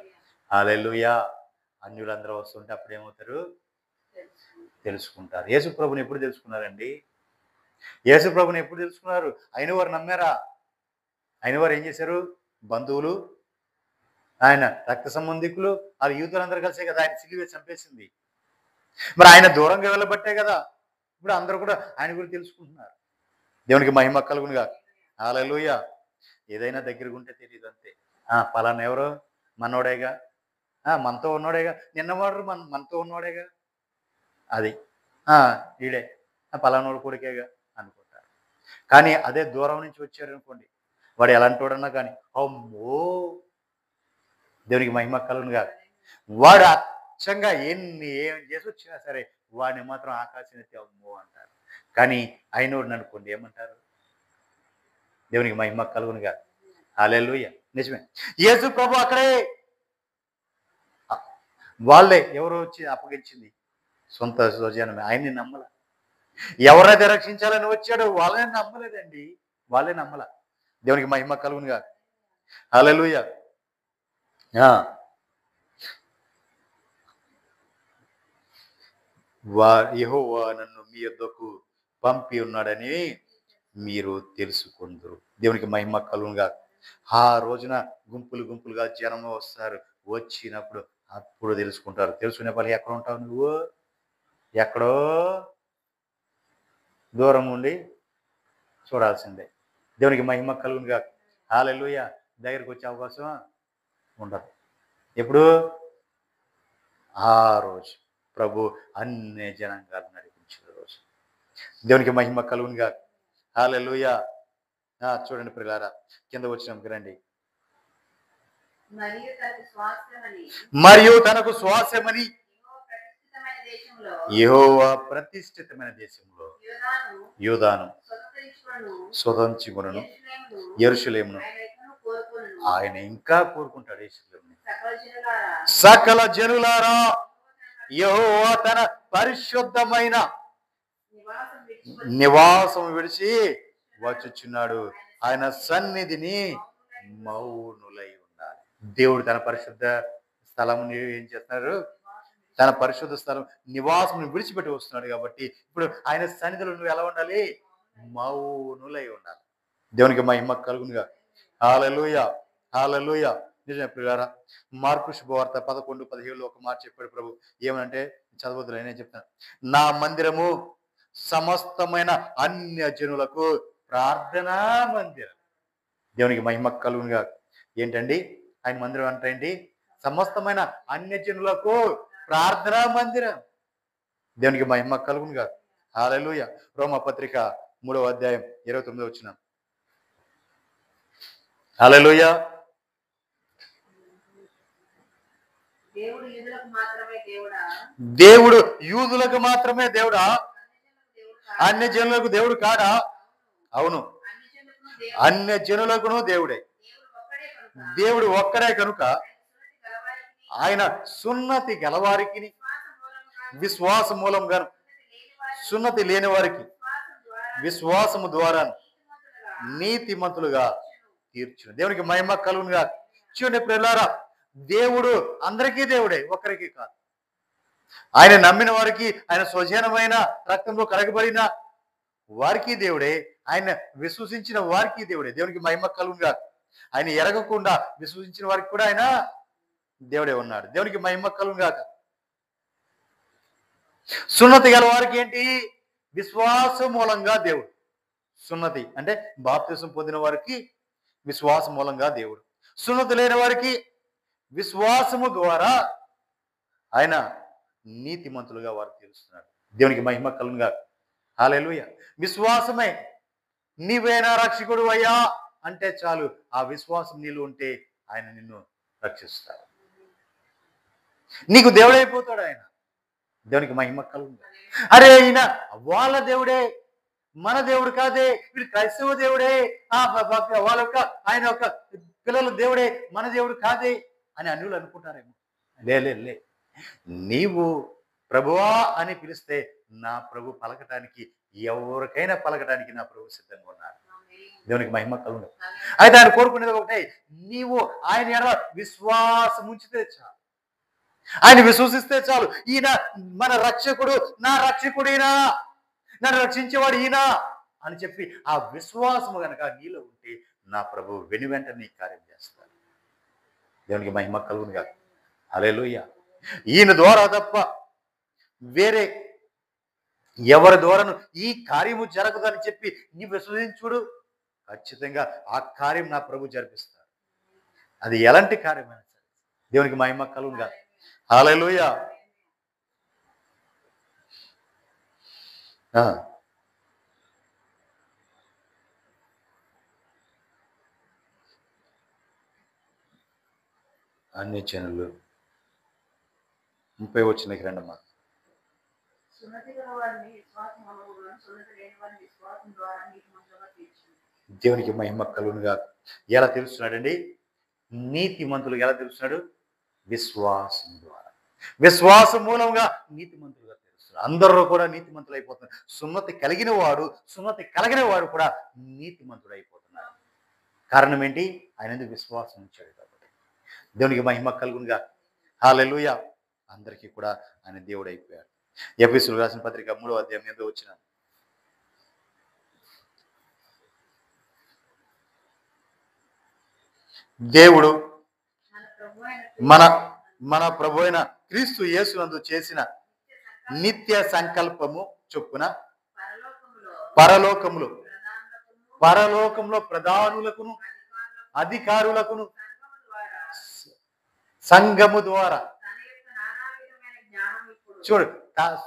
హల్లెలూయా. అన్యులందరూ వస్తుంటే అప్పుడు ఏమవుతారు? తెలుసుకుంటారు. యేసు ప్రభుని ఎప్పుడు తెలుసుకున్నారండి? యేసు ప్రభుని ఎప్పుడు తెలుసుకున్నారు? అయిన వారు నమ్మారా? అయిన వారు ఏం చేశారు? బంధువులు, ఆయన రక్త సంబంధికులు, ఆ యూదులందరూ కలిసే కదా ఆయన సిలువ చంపేసింది. మరి ఆయన దూరంగా వెళ్ళబట్టే కదా ఇప్పుడు అందరూ కూడా ఆయన గురించి తెలుసుకుంటున్నారు. దేవునికి మహిమ కలుగునుగా. హల్లెలూయా. ఏదైనా దగ్గరగా ఉంటే తెలియదు అంతే. పలానా ఎవరో మనోడేగా, మనతో ఉన్నోడేగా, నిన్నవాడు మనతో ఉన్నోడేగా, అది వీడే పలానోడు కొడుకేగా అనుకుంటారు. కానీ అదే దూరం నుంచి వచ్చారు అనుకోండి, వాడు ఎలాంటి వాడన్నా కానీ అమ్మో దేవునికి మహిమ కలుగునుగా. వాడు అచ్చంగా ఏం చేసి వచ్చినా సరే వాడిని మాత్రం ఆకాశం ఎత్తి అమ్మో అంటారు. కానీ అయినోడిని అనుకోండి ఏమంటారు? దేవునికి మహిమ కలుగునుగా. హల్లెలూయా. నిజమే. యేసు ప్రభు అక్కడే వాళ్ళే ఎవరో వచ్చి అప్పగించింది సొంత స్వజనమే. ఆయన్ని నమ్మల. ఎవరైతే రక్షించాలని వచ్చాడో వాళ్ళని నమ్మలేదండి. వాళ్ళే నమ్మల. దేవునికి మహిమ కలుగునుగా. హల్లెలూయా. యెహోవా నన్ను మీ యొద్దకు పంపి ఉన్నాడని మీరు తెలుసుకుందురు. దేవునికి మహిమ కలుగునుగా. ఆ రోజున గుంపులుగా జనం వస్తారు. వచ్చినప్పుడు అప్పుడు తెలుసుకుంటారు. తెలుసుకునే పని ఎక్కడ ఉంటావు నువ్వు? ఎక్కడో దూరం ఉండి చూడాల్సిందే. దేవునికి మహిమ కలుగునుగా. హల్లెలూయా. దగ్గరికి వచ్చే అవకాశం ఉండదు. ఎప్పుడు? ఆ రోజు ప్రభు అన్ని జనాంగాలను నడిపించిన రోజు. దేవునికి మహిమ కలుగునుగా. హల్లెలూయా. చూడండి ప్రియులారా, కింద వచ్చినాంకి రండి. మరియు తనకు స్వాస్థ్యమని యెహోవా ప్రతిష్ఠితమైన దేశంలో యూదాను స్వతంత్రించుకొనును, యెరూషలేమును ఆయన ఇంకా కోరుకుంటాడు. సకల జనులారా, యెహోవా తన పరిశుద్ధమైన నివాసం విడిచి వచ్చుచున్నాడు. ఆయన సన్నిధిని మౌనులై ఉండాలి. దేవుడు తన పరిశుద్ధ స్థలం ఏం చేస్తున్నారు? తన పరిశుద్ధ స్థలం నివాసం విడిచిపెట్టి వస్తున్నాడు. కాబట్టి ఇప్పుడు ఆయన సన్నిధిలో నువ్వు ఎలా ఉండాలి? మౌనులై ఉండాలి. దేవునికి మహిమ కలుగునుగా. హల్లెలూయా. హల్లెలూయా. నిజమే ప్రియులారా, మార్కు శుభవార్త 11:17 ఒక మాట చెప్పాడు ప్రభు. ఏమనంటే చదవద్దులే, నేను చెప్తాను. నా మందిరము సమస్తమైన అన్య జనులకు ప్రార్థనా మందిరం. దేవునికి మహిమ కలుగునుగా. ఏంటండి ఆయన మందిరం అంటే ఏంటి? సమస్తమైన అన్య జనులకు ప్రార్థనా మందిరం. దేవునికి మహిమ కలుగునుగా. హల్లెలూయా. రోమపత్రిక 3వ అధ్యాయం 29వ వచనం. హల్లెలూయా. దేవుడు యూదులకు మాత్రమే దేవుడా? అన్య జనులకు దేవుడు కాడా? అవును, అన్య జనులకును దేవుడే. దేవుడు ఒక్కడే కనుక ఆయన సున్నతి గలవారికి, విశ్వాస మూలంగా, సున్నతి లేని వారికి విశ్వాసము ద్వారా నీతిమంతులుగా తీర్చును. దేవునికి మహిమ కలుగునుగా. చూడండి ప్రియులారా, దేవుడు అందరికీ దేవుడే, ఒక్కరికి కాదు. ఆయన నమ్మిన వారికి, ఆయన స్వజనమైన రక్తంలో కడగబడిన వారికి దేవుడే, ఆయన విశ్వసించిన వారికి దేవుడే. దేవునికి మహిమ కలుగునుగా. ఆయన ఎరగకుండా విశ్వసించిన వారికి కూడా ఆయన దేవుడే ఉన్నాడు. దేవునికి మహిమ కలుగునుగా. సున్నతి గల వారికి ఏంటి? విశ్వాస మూలంగా దేవుడు. సున్నతి అంటే బాప్తిసం పొందిన వారికి విశ్వాసం మూలంగా దేవుడు, సున్నతి లేని వారికి విశ్వాసము ద్వారా ఆయన నీతిమంతులుగా వారు తెలుస్తున్నారు. దేవునికి మహిమ కలుగునుగా. హల్లెలూయా. విశ్వాసమే నీవేనా రక్షకుడు అయ్యా అంటే చాలు, ఆ విశ్వాసం నీలో ఉంటే ఆయన నిన్ను రక్షిస్తాడు. నీకు దేవుడైపోతాడు ఆయన. దేవునికి మహిమ కలుగునుగా. అరే ఈయన వాళ్ళ దేవుడే, మన దేవుడు కాదే, వీడు క్రైస్తవ దేవుడే, వాళ్ళ యొక్క ఆయన యొక్క పిల్లల దేవుడే, మన దేవుడు కాదే అని అన్యులు అనుకుంటారేమో. లే, నీవు ప్రభువా అని పిలిస్తే నా ప్రభు పలకటానికి, ఎవరికైనా పలకటానికి నా ప్రభు సిద్ధంగా ఉన్నారు. దేవునికి మహిమ కలుగును. అయితే ఆయన కోరుకునేది ఒకటే, నీవు ఆయన ఎడల విశ్వాసం ఉంచితే చాలు, ఆయన విశ్వసిస్తే చాలు. ఈయన మన రక్షకుడు, నా రక్షకుడైనా, నన్ను రక్షించేవాడు ఈయన అని చెప్పి ఆ విశ్వాసము గనక నీలో ఉంటే నా ప్రభు వెనువెంటనే కార్యం చేస్తాడు. దేవునికి మహిమ కలుగునుగా. హల్లెలూయా. ఈయన ద్వారా తప్ప వేరే ఎవరి ద్వారాను ఈ కార్యము జరగదని చెప్పి నీ విశ్వసించుడు, ఖచ్చితంగా ఆ కార్యం నా ప్రభు జరిపిస్తాడు. అది ఎలాంటి కార్యమైనా సరే. దేవునికి మహిమ కలుగునుగా. హల్లెలూయా. అన్ని జనులు 30 వచ్చినకి రండమ్మా. దేవునికి మహిమ కలుగునుగా. ఎలా తెలుస్తున్నాడండి నీతిమంతులు? ఎలా తెలుస్తున్నాడు? విశ్వాసం ద్వారా, విశ్వాసం మూలంగా నీతిమంతులుగా తెలుస్తున్నారు. అందరూ కూడా నీతిమంతులు అయిపోతున్నారు. సున్నతి కలిగిన వాడు కూడా నీతిమంతుడు అయిపోతున్నారు. కారణం ఏంటి? ఆయన ఎందుకు విశ్వాసం ఉంచాడు కాబట్టి. దేవునికి మహిమ కలుగునుగా. హల్లెలూయా. అందరికీ కూడా ఆయన దేవుడు అయిపోయాడు. ఎఫెసీయులకు రాసిన పత్రిక 3వ అధ్యాయం 8వ వచనం. దేవుడు మన ప్రభు అయిన క్రీస్తు యేసునందు చేసిన నిత్య సంకల్పము చొప్పున పరలోకములో ప్రధానులకును అధికారులకును సంఘము ద్వారా, చూడు,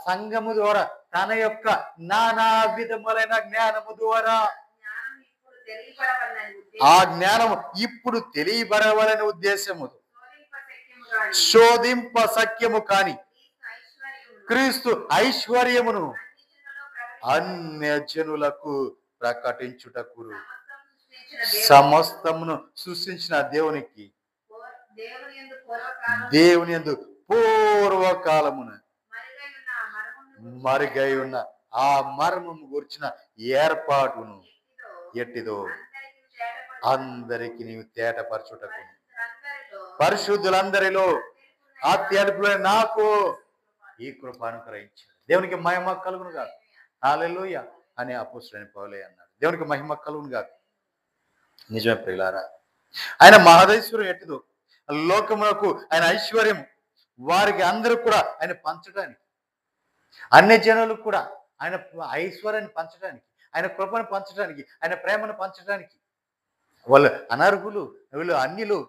సంఘము ద్వారా తన యొక్క నానా విధములైన జ్ఞానము ద్వారా, ఆ జ్ఞానము ఇప్పుడు తెలియబడవలనే ఉద్దేశము, శోధింప సఖ్యము కాని క్రీస్తు ఐశ్వర్యమును అన్యజనులకు ప్రకటించుటకు సమస్తమును సృష్టించిన దేవుని యందు పూర్వకాలమున మరుగై ఉన్న ఆ మర్మము గురించిన ఏర్పాటును ఎట్టిదో అందరికి నీవు తేటపరచుటకు పరిశుద్ధులందరిలో అత్యల్పులైన నాకు ఈ కృప అనుగ్రహించాడు. దేవునికి మహిమ కలుగునుగా. హల్లెలూయా అని అపోస్తలుడైన పౌలు అన్నాడు. దేవునికి మహిమ కలుగునుగా. నిజమే ప్రియులారా, ఆయన మహదైశ్వర్యం ఎట్టిదో లోకమునకు ఆయన ఐశ్వర్యం వారికి అందరూ కూడా ఆయన పంచడానికి, అన్ని జనులకు కూడా ఆయన ఐశ్వర్యాన్ని పంచడానికి, ఆయన కృపను పంచడానికి, ఆయన ప్రేమను పంచడానికి. వాళ్ళు అనర్హులు, వీళ్ళు అన్యులు,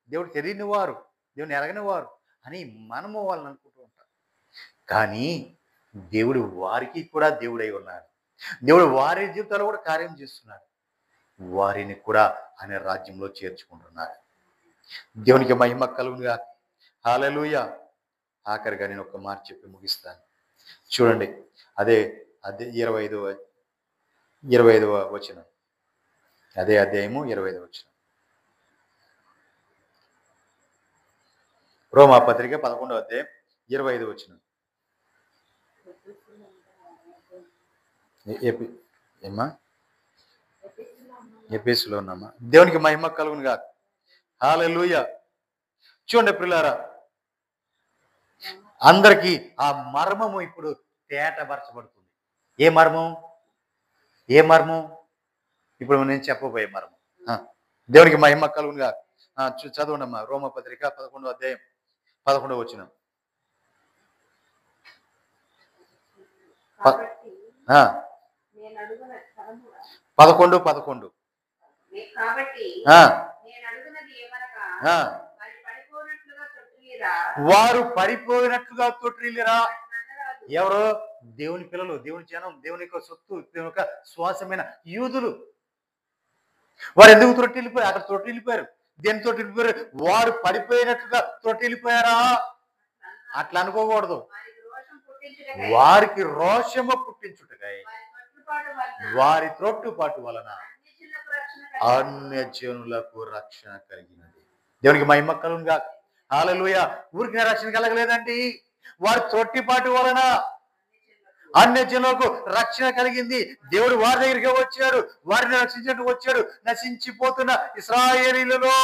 దేవుడు తెలియని వారు, దేవుని ఎరగని వారు అని మనము వాళ్ళని అనుకుంటూ ఉంటాం. కానీ దేవుడు వారికి కూడా దేవుడై ఉన్నాడు. దేవుడు వారి జీవితాల్లో కూడా కార్యం చేస్తున్నాడు. వారిని కూడా ఆయన రాజ్యంలో చేర్చుకుంటున్నాడు. దేవునికి మహిమ కలుగునుగా. హల్లెలూయా. ఆఖరిగా నేను ఒక మాట చెప్పి ముగిస్తాను. చూడండి, అదే 25వ వచనం, అదే అధ్యాయము 25వ వచనం, రోమా పత్రిక 11వ అధ్యాయం 25వ వచనం. ఏమా ఎఫెసులో ఉన్నామా? దేవునికి మహిమ కలుగునుగా. హల్లెలూయా. చూడండి ప్రియులారా, అందరికీ ఆ మర్మము ఇప్పుడు తేటపరచబడుతుంది. ఏ మర్మం? ఇప్పుడు నేను చెప్పబోయే మర్మం. దేవునికి మహిమ కలుగునుగా. చదవండమ్మా, రోమా పత్రిక 11వ అధ్యాయం 11వ వచనం. 11, 11. కాబట్టి ఆ, నేను అడుగునది ఏమనగా ఆ. మరి పడిపోనట్లుగా తొట్టిల్లిరా వారు పడిపోయినట్లుగా తొట్టిల్లిరా. నన్నరాదు. ఎవరు? దేవుని పిల్లలు, దేవుని జనం, దేవుని యొక్క సొత్తు, దేవుని యొక్క శ్వాసమైన యూదులు. వారు ఎందుకు తొట్టిల్లిపోయారు? అక్కడ తొట్టిల్లిపోయారు. దేని తొట్టిల్లిపోయారు? వారు పడిపోయినట్లుగా తొట్టిల్లిపోయారా? అట్లా అనుకోకూడదు. వారికి రోషం పుట్టించుటకై వారికి రోషము పుట్టించుటకై వారి తొట్టుపాటు వలన వారి తొట్టుపాటు వలన అన్యజనులకు రక్షణ అన్య జనులకు రక్షణ కలిగినది. కలిగినది. దేవునికి మహిమ కలుగునుగా. హల్లెలూయా. ఊరికి రక్షణ కలగలేదండి, వారి తొట్టిపాటు వలన అన్య జనులకు రక్షణ కలిగింది. దేవుడు వారి దగ్గరికి వచ్చాడు, వారిని రక్షించడానికి వచ్చాడు. నశించిపోతున్న ఇశ్రాయేలీయులలో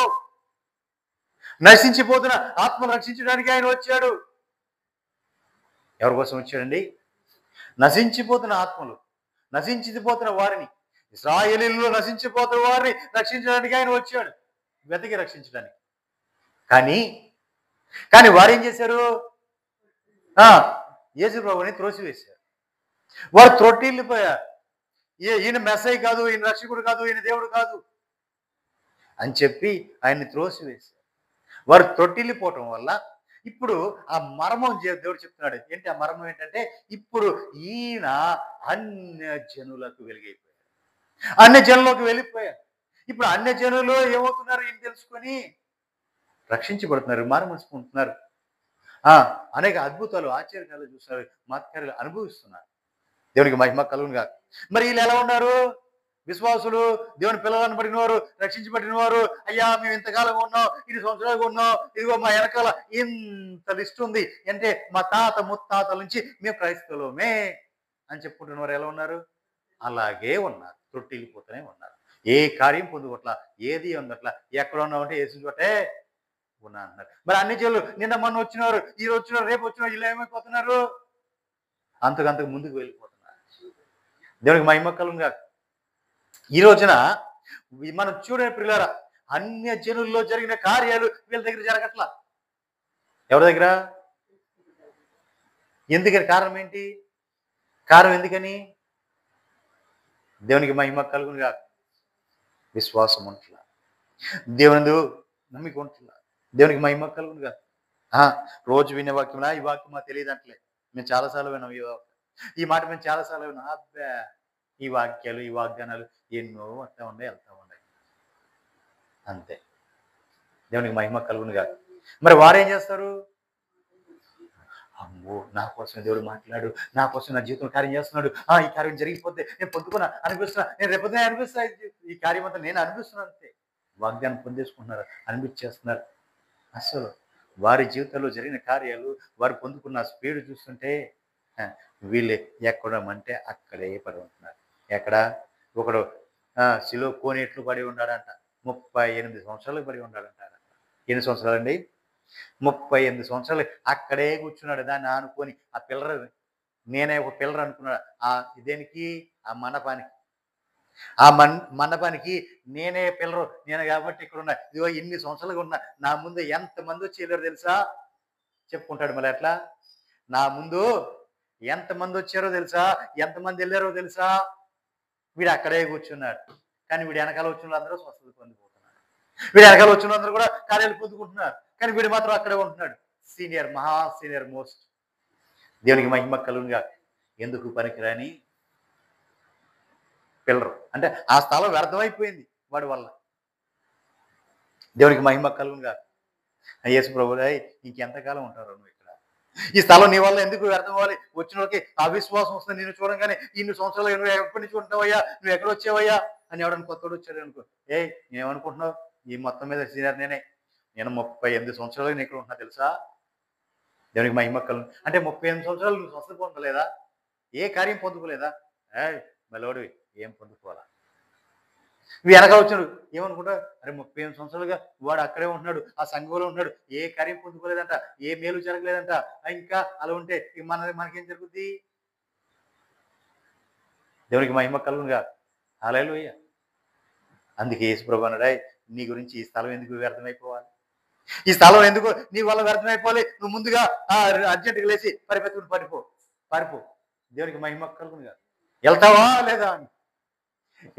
నశించిపోతున్న ఆత్మను రక్షించడానికి ఆయన వచ్చాడు. ఎవరి కోసం వచ్చాడండి? నశించిపోతున్న ఆత్మలు, నశించిపోతున్న వారిని, ఇశ్రాయేలీయులలో నశించిపోతున్న వారిని రక్షించడానికి ఆయన వచ్చాడు, వెతికి రక్షించడానికి. కానీ వారు ఏం చేశారు? యేసు ప్రభువుని త్రోసివేశారు. వారు త్రొట్టిల్లిపోయారు. ఈయన మెస్సయ్య కాదు, ఈయన రక్షకుడు కాదు, ఈయన దేవుడు కాదు అని చెప్పి ఆయన్ని త్రోసివేశారు. వారు త్రొట్టిల్లిపోవటం వల్ల ఇప్పుడు ఆ మర్మం దేవుడు చెప్తున్నాడు. ఏంటి ఆ మర్మం? ఏంటంటే ఇప్పుడు ఈయన అన్య జనులకు వెలుగైపోయాడు, అన్య జనులకు వెళ్ళిపోయారు. ఇప్పుడు అన్య జనులు ఏమవుతున్నారు? ఈయన తెలుసుకొని రక్షించబడుతున్నారు, మారుమనసు పొందుతున్నారు, అనేక అద్భుతాలు, ఆశ్చర్యాలు చూస్తున్నారు, మహత్కార్యాలు అనుభవిస్తున్నారు. దేవునికి మహిమ కలుగునుగా. మరి వీళ్ళు ఎలా ఉన్నారు? విశ్వాసులు, దేవుని పిల్లలను పడిన వారు, రక్షించబడిన వారు. అయ్యా మేము ఇంతకాలం ఉన్నాం, 2 సంవత్సరాలుగా ఉన్నాం, ఇదిగో మా వెనకాల ఇంత లిస్ట్ ఉంది అంటే మా తాత ముత్తాతల నుంచి మేము క్రైస్తవులమే అని చెప్పుకుంటున్న వారు ఎలా ఉన్నారు? అలాగే ఉన్నారు, తొట్టిల్లిపోతూనే ఉన్నారు. ఏ కార్యం పొందుకోట్లా, ఏది అందట్లా. ఎక్కడ ఉన్నామంటే యేసు చోటే ఉన్నా అంటున్నారు. మరి అన్ని జనులు నిన్న మొన్న వచ్చినారు, ఈ రోజు వచ్చినారు, రేపు వచ్చినారు, ఇలా ఏమైపోతున్నారు? అంతకంతకు ముందుకు వెళ్ళిపోతున్నారు. దేవునికి మహిమ కలుగునుగా. ఈ రోజున మనం చూడని ప్రియులారా, అన్య జనుల్లో జరిగిన కార్యాలు వీళ్ళ దగ్గర జరగట్లా. ఎవరి దగ్గర? ఎందుకని? కారణం ఏంటి? కారణం ఎందుకని? దేవునికి మహిమ కలుగునుగా. విశ్వాసం ఉంటున్నా, దేవుని నమ్మిక ఉంటున్నా. దేవునికి మహిమ కలుగునుగా. రోజు వినే వాక్యం, ఈ వాక్యం మాకు తెలియదు అంటలే. మేము చాలాసార్లు విన్నాం ఈ మాట, మేము చాలాసార్లు విన్నాం. అబ్బా, ఈ వాక్యాలు, ఈ వాగ్దానాలు ఎన్నో వస్తూ ఉన్నాయి, వెళ్తూ ఉన్నాయి, అంతే. దేవునికి మహిమ కలుగునుగా. మరి వారు ఏం చేస్తారు? అమ్మో, నా కోసం దేవుడు మాట్లాడు, నా కోసం నా జీవితం కార్యం చేస్తున్నాడు, ఈ కార్యం జరిగిపోతే నేను పొందుకున్నా, అనిపిస్తున్నా, నేను రేపొద్దునే అనిపిస్తా, ఈ కార్యం అంతా నేను అనిపిస్తున్నాను, అంతే. వాగ్దానం పొందేసుకుంటున్నారు, అనిపించేస్తున్నారు. అసలు వారి జీవితంలో జరిగిన కార్యాలు, వారు పొందుకున్న స్పీడ్ చూస్తుంటే వీళ్ళు ఎక్కడమంటే అక్కడే పడి ఉంటున్నారు. ఎక్కడ? ఒకడు శిలో కోనేట్లు పడి ఉన్నాడంట, 38 సంవత్సరాలకు పడి ఉన్నాడంట. ఎన్ని సంవత్సరాలండి? 38 సంవత్సరాలు అక్కడే కూర్చున్నాడు, దాన్ని ఆనుకొని. ఆ పిల్లర్, నేనే ఒక పిల్లర్ అనుకున్నాడు. దేనికి? ఆ మండపానికి. ఆ మండపానికి నేనే పిల్లరు, నేను కాబట్టి ఇక్కడ ఉన్నా. ఇదిగో ఇన్ని సంవత్సరాలుగా ఉన్నా, నా ముందు ఎంతమంది వచ్చి వెళ్ళారు తెలుసా చెప్పుకుంటాడు. మళ్ళీ ఎట్లా? నా ముందు ఎంతమంది వచ్చారో తెలుసా, ఎంతమంది వెళ్ళారో తెలుసా. వీడు అక్కడే కూర్చున్నాడు, కానీ వీడు వెనకాల వచ్చిన వాళ్ళందరూ స్వస్థత పొందిపోతున్నారు. వీడు వెనకాల వచ్చిన వాళ్ళందరూ కూడా కార్యాలు పొందుకుంటున్నారు, కానీ వీడు మాత్రం అక్కడే ఉంటున్నాడు. సీనియర్, మహా సీనియర్ మోస్ట్. దేవునికి మహిమ కలుగునుగా. ఎందుకు పనికిరాని పిల్లరు అంటే ఆ స్థలం వ్యర్థమైపోయింది వాడి వల్ల. దేవునికి మహిమ కలుగునుగా. యేసు ప్రభువు, ఇంకెంతకాలం ఉంటారు నువ్వు ఇక్కడ? ఈ స్థలం నీ వల్ల ఎందుకు వ్యర్థం అవ్వాలి? వచ్చిన వాళ్ళకి అవిశ్వాసం వస్తుంది. నేను చూడంగానే ఇన్ని సంవత్సరాలు నువ్వు ఎప్పటి నుంచి ఉంటావయ్యా, నువ్వు ఎక్కడ వచ్చావయ్యా అని ఎవడని కొత్తడు వచ్చాడు అనుకో, నేనేమనుకుంటున్నావు? ఈ మొత్తం మీద సీనియర్ నేనే. నేను 38 సంవత్సరాలు నేను ఇక్కడ ఉంటున్నా తెలుసా. దేవునికి మహిమ కలుగు. అంటే 38 సంవత్సరాలు నువ్వు స్వస్థత పొందలేదా? ఏ కార్యం పొందుకోలేదా? మలోడివి, ఏం పొందుకోవాలా? వెనక వచ్చాడు, ఏమనుకుంటా, అరే 38 సంవత్సరాలుగా వాడు అక్కడే ఉంటున్నాడు, ఆ సంఘంలో ఉంటున్నాడు, ఏ కార్యం పొందుకోలేదంట, ఏ మేలు జరగలేదంట. ఇంకా అలా ఉంటే మనకేం జరుగుద్ది? దేవునికి మహిమ కలుగునుగా. హల్లెలూయా. అందుకే యేసు ప్రభువు అన్నాడు, నీ గురించి ఈ స్థలం ఎందుకు వ్యర్థమైపోవాలి? ఈ స్థలం ఎందుకు నీ వల్ల వ్యర్థమైపోవాలి? నువ్వు ముందుగా అర్జెంటుగా లేచి పరిపెత్తుకుని పారిపో. దేవునికి మహిమ కలుగునుగా. వెళ్తావా లేదా అని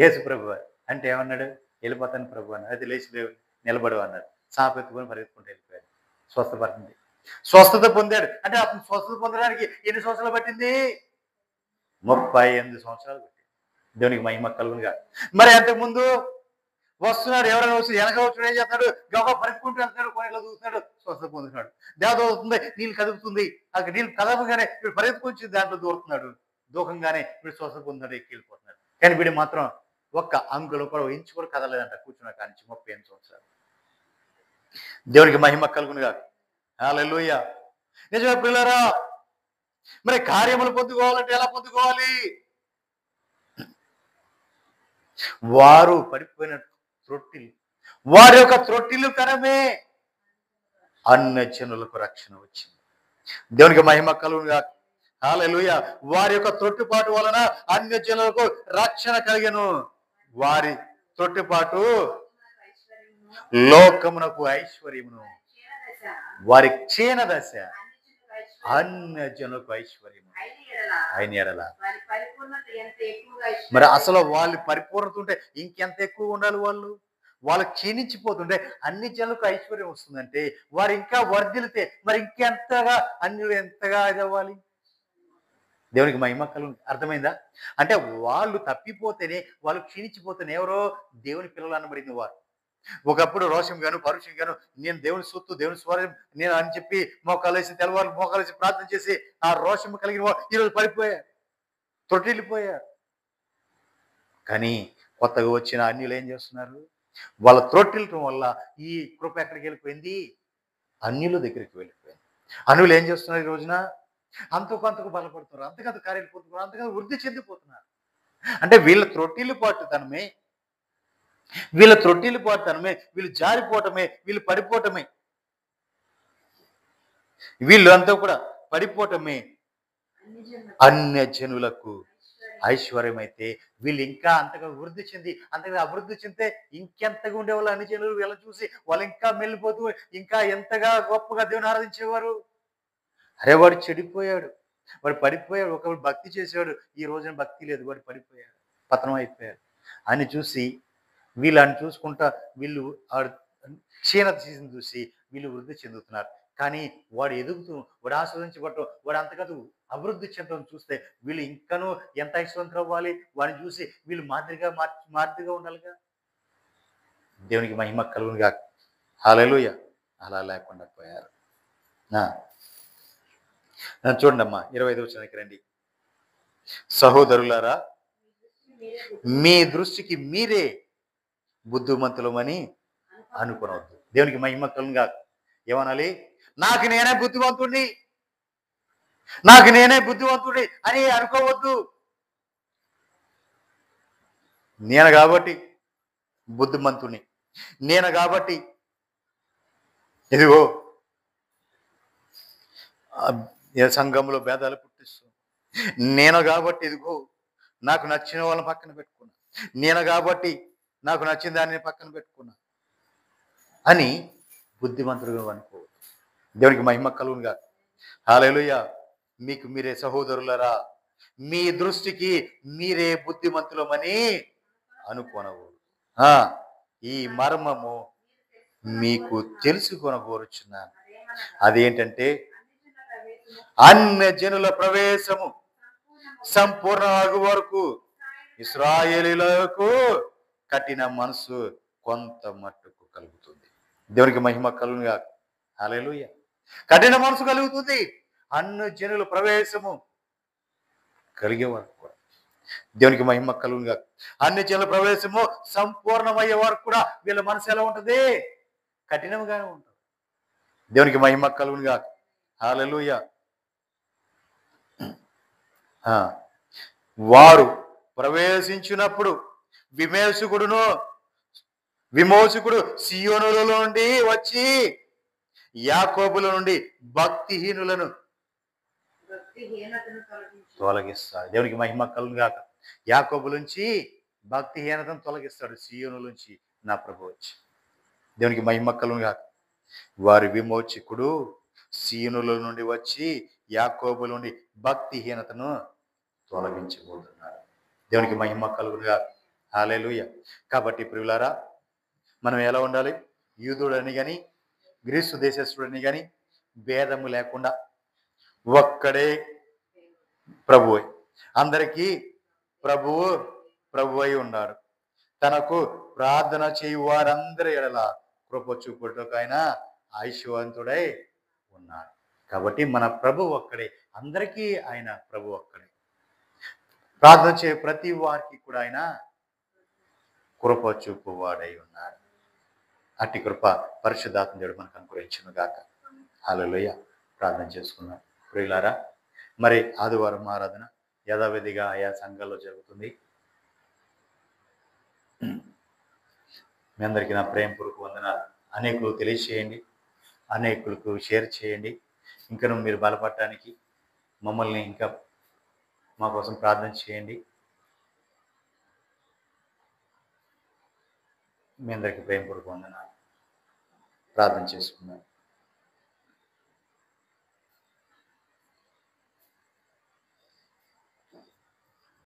యేసు ప్రభు అంటే ఏమన్నాడు? వెళ్ళిపోతాను ప్రభు అన్నాడు. అయితే లేచి నిలబడు అన్నాడు. సాపెత్తుకొని పరిగెత్తుకుంటూ వెళ్ళిపోయాడు. స్వస్థపడింది. స్వస్థత పొందాడు. అంటే అతను స్వస్థత పొందడానికి ఎన్ని సంవత్సరాలు పట్టింది? 38 సంవత్సరాలు పట్టింది. దేవునికి మహిమ కలుగునుగా. మరి అంతకుముందు వస్తున్నాడు, ఎవరైనా వస్తే వెనక వచ్చి ఏం చేస్తాడు? గబా పరిగెత్తుకుంటూ వెళ్తాడు, కొనలో దూకుతాడు, స్వస్థత పొందుతున్నాడు. దేవత అవుతుంది, నీళ్ళు కదుపుతుంది, అక్కడ నీళ్ళు కదపగానే వీడు పరిగెత్తుకొచ్చి దాంట్లో దూరుతున్నాడు. దూకంగానే వీడు స్వస్థత పొందుతాడు, ఎక్కి వెళ్ళిపోతున్నాడు. కానీ వీడు మాత్రం ఒక్క అంగులు కూడా ఇంచు కూడా కదలేదంట కూర్చున్న కానించి 38 సంవత్సరాలు. దేవునికి మహిమ కలుగునుగా. హల్లెలూయా. నిజమే పిల్లరా. మరి కార్యములు పొందుకోవాలంటే ఎలా పొందుకోవాలి? వారు పడిపోయిన త్రొట్టిలు, వారి యొక్క త్రొట్టిలు కరమే అన్య జనులకు రక్షణ వచ్చింది. దేవునికి మహిమ కలుగునుగా. హల్లెలూయా. వారి యొక్క త్రొట్టుపాటు వలన అన్య జనులకు రక్షణ కలిగెను. వారి త్రొట్టుపాటు లోకమునకు ఐశ్వర్యమును, వారి క్షీణ దశ అన్య జనులకు ఐశ్వర్యము అయిన ఎడల. మరి అసలు వాళ్ళు పరిపూర్ణత ఉంటే ఇంకెంత ఎక్కువ ఉండాలి? వాళ్ళు క్షీణించిపోతుంటే అన్ని జనులకు ఐశ్వర్యం వస్తుందంటే వారు ఇంకా వర్ధిల్లితే మరి ఇంకెంతగా అన్యులు ఎంతగా అవ్వాలి? దేవునికి మహిమ కలుగు. అర్థమైందా? అంటే వాళ్ళు తప్పిపోతేనే, వాళ్ళు క్షీణించిపోతేనే ఎవరో దేవుని పిల్లలు అనబడింది వారు. ఒకప్పుడు రోషం గాను పరుషం గాను నేను దేవుని సొత్తు దేవుని స్వరం నేను అని చెప్పి మోకాలేసి తెల్లవారు మోకాలేసి ప్రార్థన చేసి ఆ రోషం కలిగిన వారు ఈరోజు పడిపోయారు, త్రొట్టిల్లిపోయారు. కానీ కొత్తగా వచ్చిన అన్యులు ఏం చేస్తున్నారు? వాళ్ళ త్రొట్టిల్లటం వల్ల ఈ కృప ఎక్కడికి వెళ్ళిపోయింది? అన్యుల దగ్గరికి వెళ్ళిపోయింది. అన్యులు ఏం చేస్తున్నారు ఈ రోజున? అంతకు బలపడుతున్నారు, అంతకంత కార్యాలు పొందుతున్నారు, అంతకంత వృద్ధి చెందిపోతున్నారు. అంటే వీళ్ళ త్రొట్టిల్లిపోతనమే, వీళ్ళు జారిపోవటమే, వీళ్ళు పడిపోవటమే, వీళ్ళు అంతా కూడా పడిపోవటమే అన్య జనులకు ఐశ్వర్యం అయితే వీళ్ళు ఇంకా అంతగా వృద్ధి చెంది, అంతగా అభివృద్ధి చెందితే ఇంకెంతగా ఉండేవాళ్ళు అన్ని జనులు వీళ్ళని చూసి వాళ్ళు ఇంకా మెల్లిపోతూ ఇంకా ఎంతగా గొప్పగా దేవుని ఆరాధించేవారు. అరే వాడు చెడిపోయాడు, వాడు పడిపోయాడు, ఒకడు భక్తి చేసేవాడు, ఈ రోజున భక్తి లేదు, వాడు పడిపోయాడు, పతనం అయిపోయాడు అని చూసి వీళ్ళని చూసుకుంటా వీళ్ళు క్షీణత చేసింది చూసి వీళ్ళు వృద్ధి చెందుతున్నారు. కానీ వాడు ఎదుగుతూ, వాడు ఆస్వాదించబడటం, వాడు అంతకాదు అభివృద్ధి చెందడం చూస్తే వీళ్ళు ఇంకనూ ఎంత ఐశ్వర్యంతో అవ్వాలి? వాడిని చూసి వీళ్ళు మాదిరిగా ఉండాలిగా. దేవునికి మహిమ కలుగునుగా. హల్లెలూయా. అలా లేకుండా పోయారు. చూడండి అమ్మా, 25వ వచనానికి రండి. సహోదరులారా, మీ దృష్టికి మీరే బుద్ధిమంతులమని అనుకోవద్దు. దేవునికి మహిమ కలుగునుగా. ఏమనాలి? నాకు నేనే బుద్ధిమంతుడిని అని అనుకోవద్దు. నేను కాబట్టి బుద్ధిమంతుని, నేను కాబట్టి ఇదిగో సంఘంలో భేదాలు పుట్టిస్తూ, నేను కాబట్టి ఇదిగో నాకు నచ్చిన వాళ్ళని పక్కన పెట్టుకున్నా, నేను కాబట్టి నాకు నచ్చిన దాన్ని పక్కన పెట్టుకున్నా అని బుద్ధిమంతుడుగా అనుకోవద్దు. దేవునికి మహిమ కలుగునుగా. హల్లెలూయా. మీకు మీరే సహోదరులరా, మీ దృష్టికి మీరే బుద్ధిమంతులమని అనుకోనకూడదు. ఈ మర్మము మీకు తెలుసుకొనగోరుచున్నాను. అదేంటంటే అన్య జనుల ప్రవేశము సంపూర్ణమగు వరకు ఇశ్రాయేలీయులకు కఠిన మనసు కొంత మట్టుకు కలుగుతుంది. దేవునికి మహిమ కలుగునుగా. హల్లెలూయా. కఠిన మనసు కలుగుతుంది అన్య జనుల ప్రవేశము కలిగే వరకు కూడా. దేవునికి మహిమ కలుగునుగా. అన్య జనుల ప్రవేశము సంపూర్ణమయ్యే వరకు కూడా వీళ్ళ మనసు ఎలా ఉంటుంది? కఠినంగానే ఉంటుంది. దేవునికి మహిమ కలుగునుగా. హల్లెలూయా. వారు ప్రవేశించినప్పుడు విమోచకుడు సియోనులో నుండి వచ్చి యాకోబుల నుండి భక్తిహీనులను తొలగిస్తాడు. దేవునికి మహిమ కలుగునుగాక. యాకోబు నుంచి భక్తిహీనతను తొలగిస్తాడు సియోను నుంచి నా ప్రభు వచ్చి. దేవునికి మహిమ కలుగునుగాక. వారి విమోచకుడు సియోనుల నుండి వచ్చి యాకోబుల నుండి భక్తిహీనతను తొలగించబోతున్నాడు. దేవునికి మహిమ కలుగునుగాక. హల్లెలూయా. కాబట్టి ప్రియులారా, మనం ఎలా ఉండాలి? యూదుడని కానీ గ్రీసు దేశస్థుడని కానీ భేదము లేకుండా ఒక్కడే ప్రభువే, అందరికీ ప్రభువు ప్రభువై ఉన్నాడు. తనకు ప్రార్థన చేయు వారందరి ఎడల కృప చూపుటకు ఆయన ఐశ్వర్యవంతుడై ఉన్నాడు. కాబట్టి మన ప్రభు ఒక్కడే, అందరికీ ఆయన ప్రభు ఒక్కడే. ప్రార్థన చేయ ప్రతి వారికి కూడా ఆయన కృప చూపువాడై ఉన్నాడు. అట్టి కృప పరిశుద్ధాత్మ దేవుడు మనకు అనుగ్రహించును గాక. హల్లెలూయా. ప్రార్థన చేసుకున్నాం. ప్రియులారా, మరి ఆదివారం ఆరాధన యథావిధిగా ఆయా సంఘాల్లో జరుగుతుంది. మీ అందరికీ నా ప్రేమపూర్వక వందనాలు. అనేకులు తెలియచేయండి, అనేకులకు షేర్ చేయండి. ఇంకను మీరు బలపడటానికి మమ్మల్ని ఇంకా మా కోసం ప్రార్థన చేయండి. మీ అందరికీ ప్రేమపూర్వక వందనాలు. ప్రార్థన చేసుకున్నాను.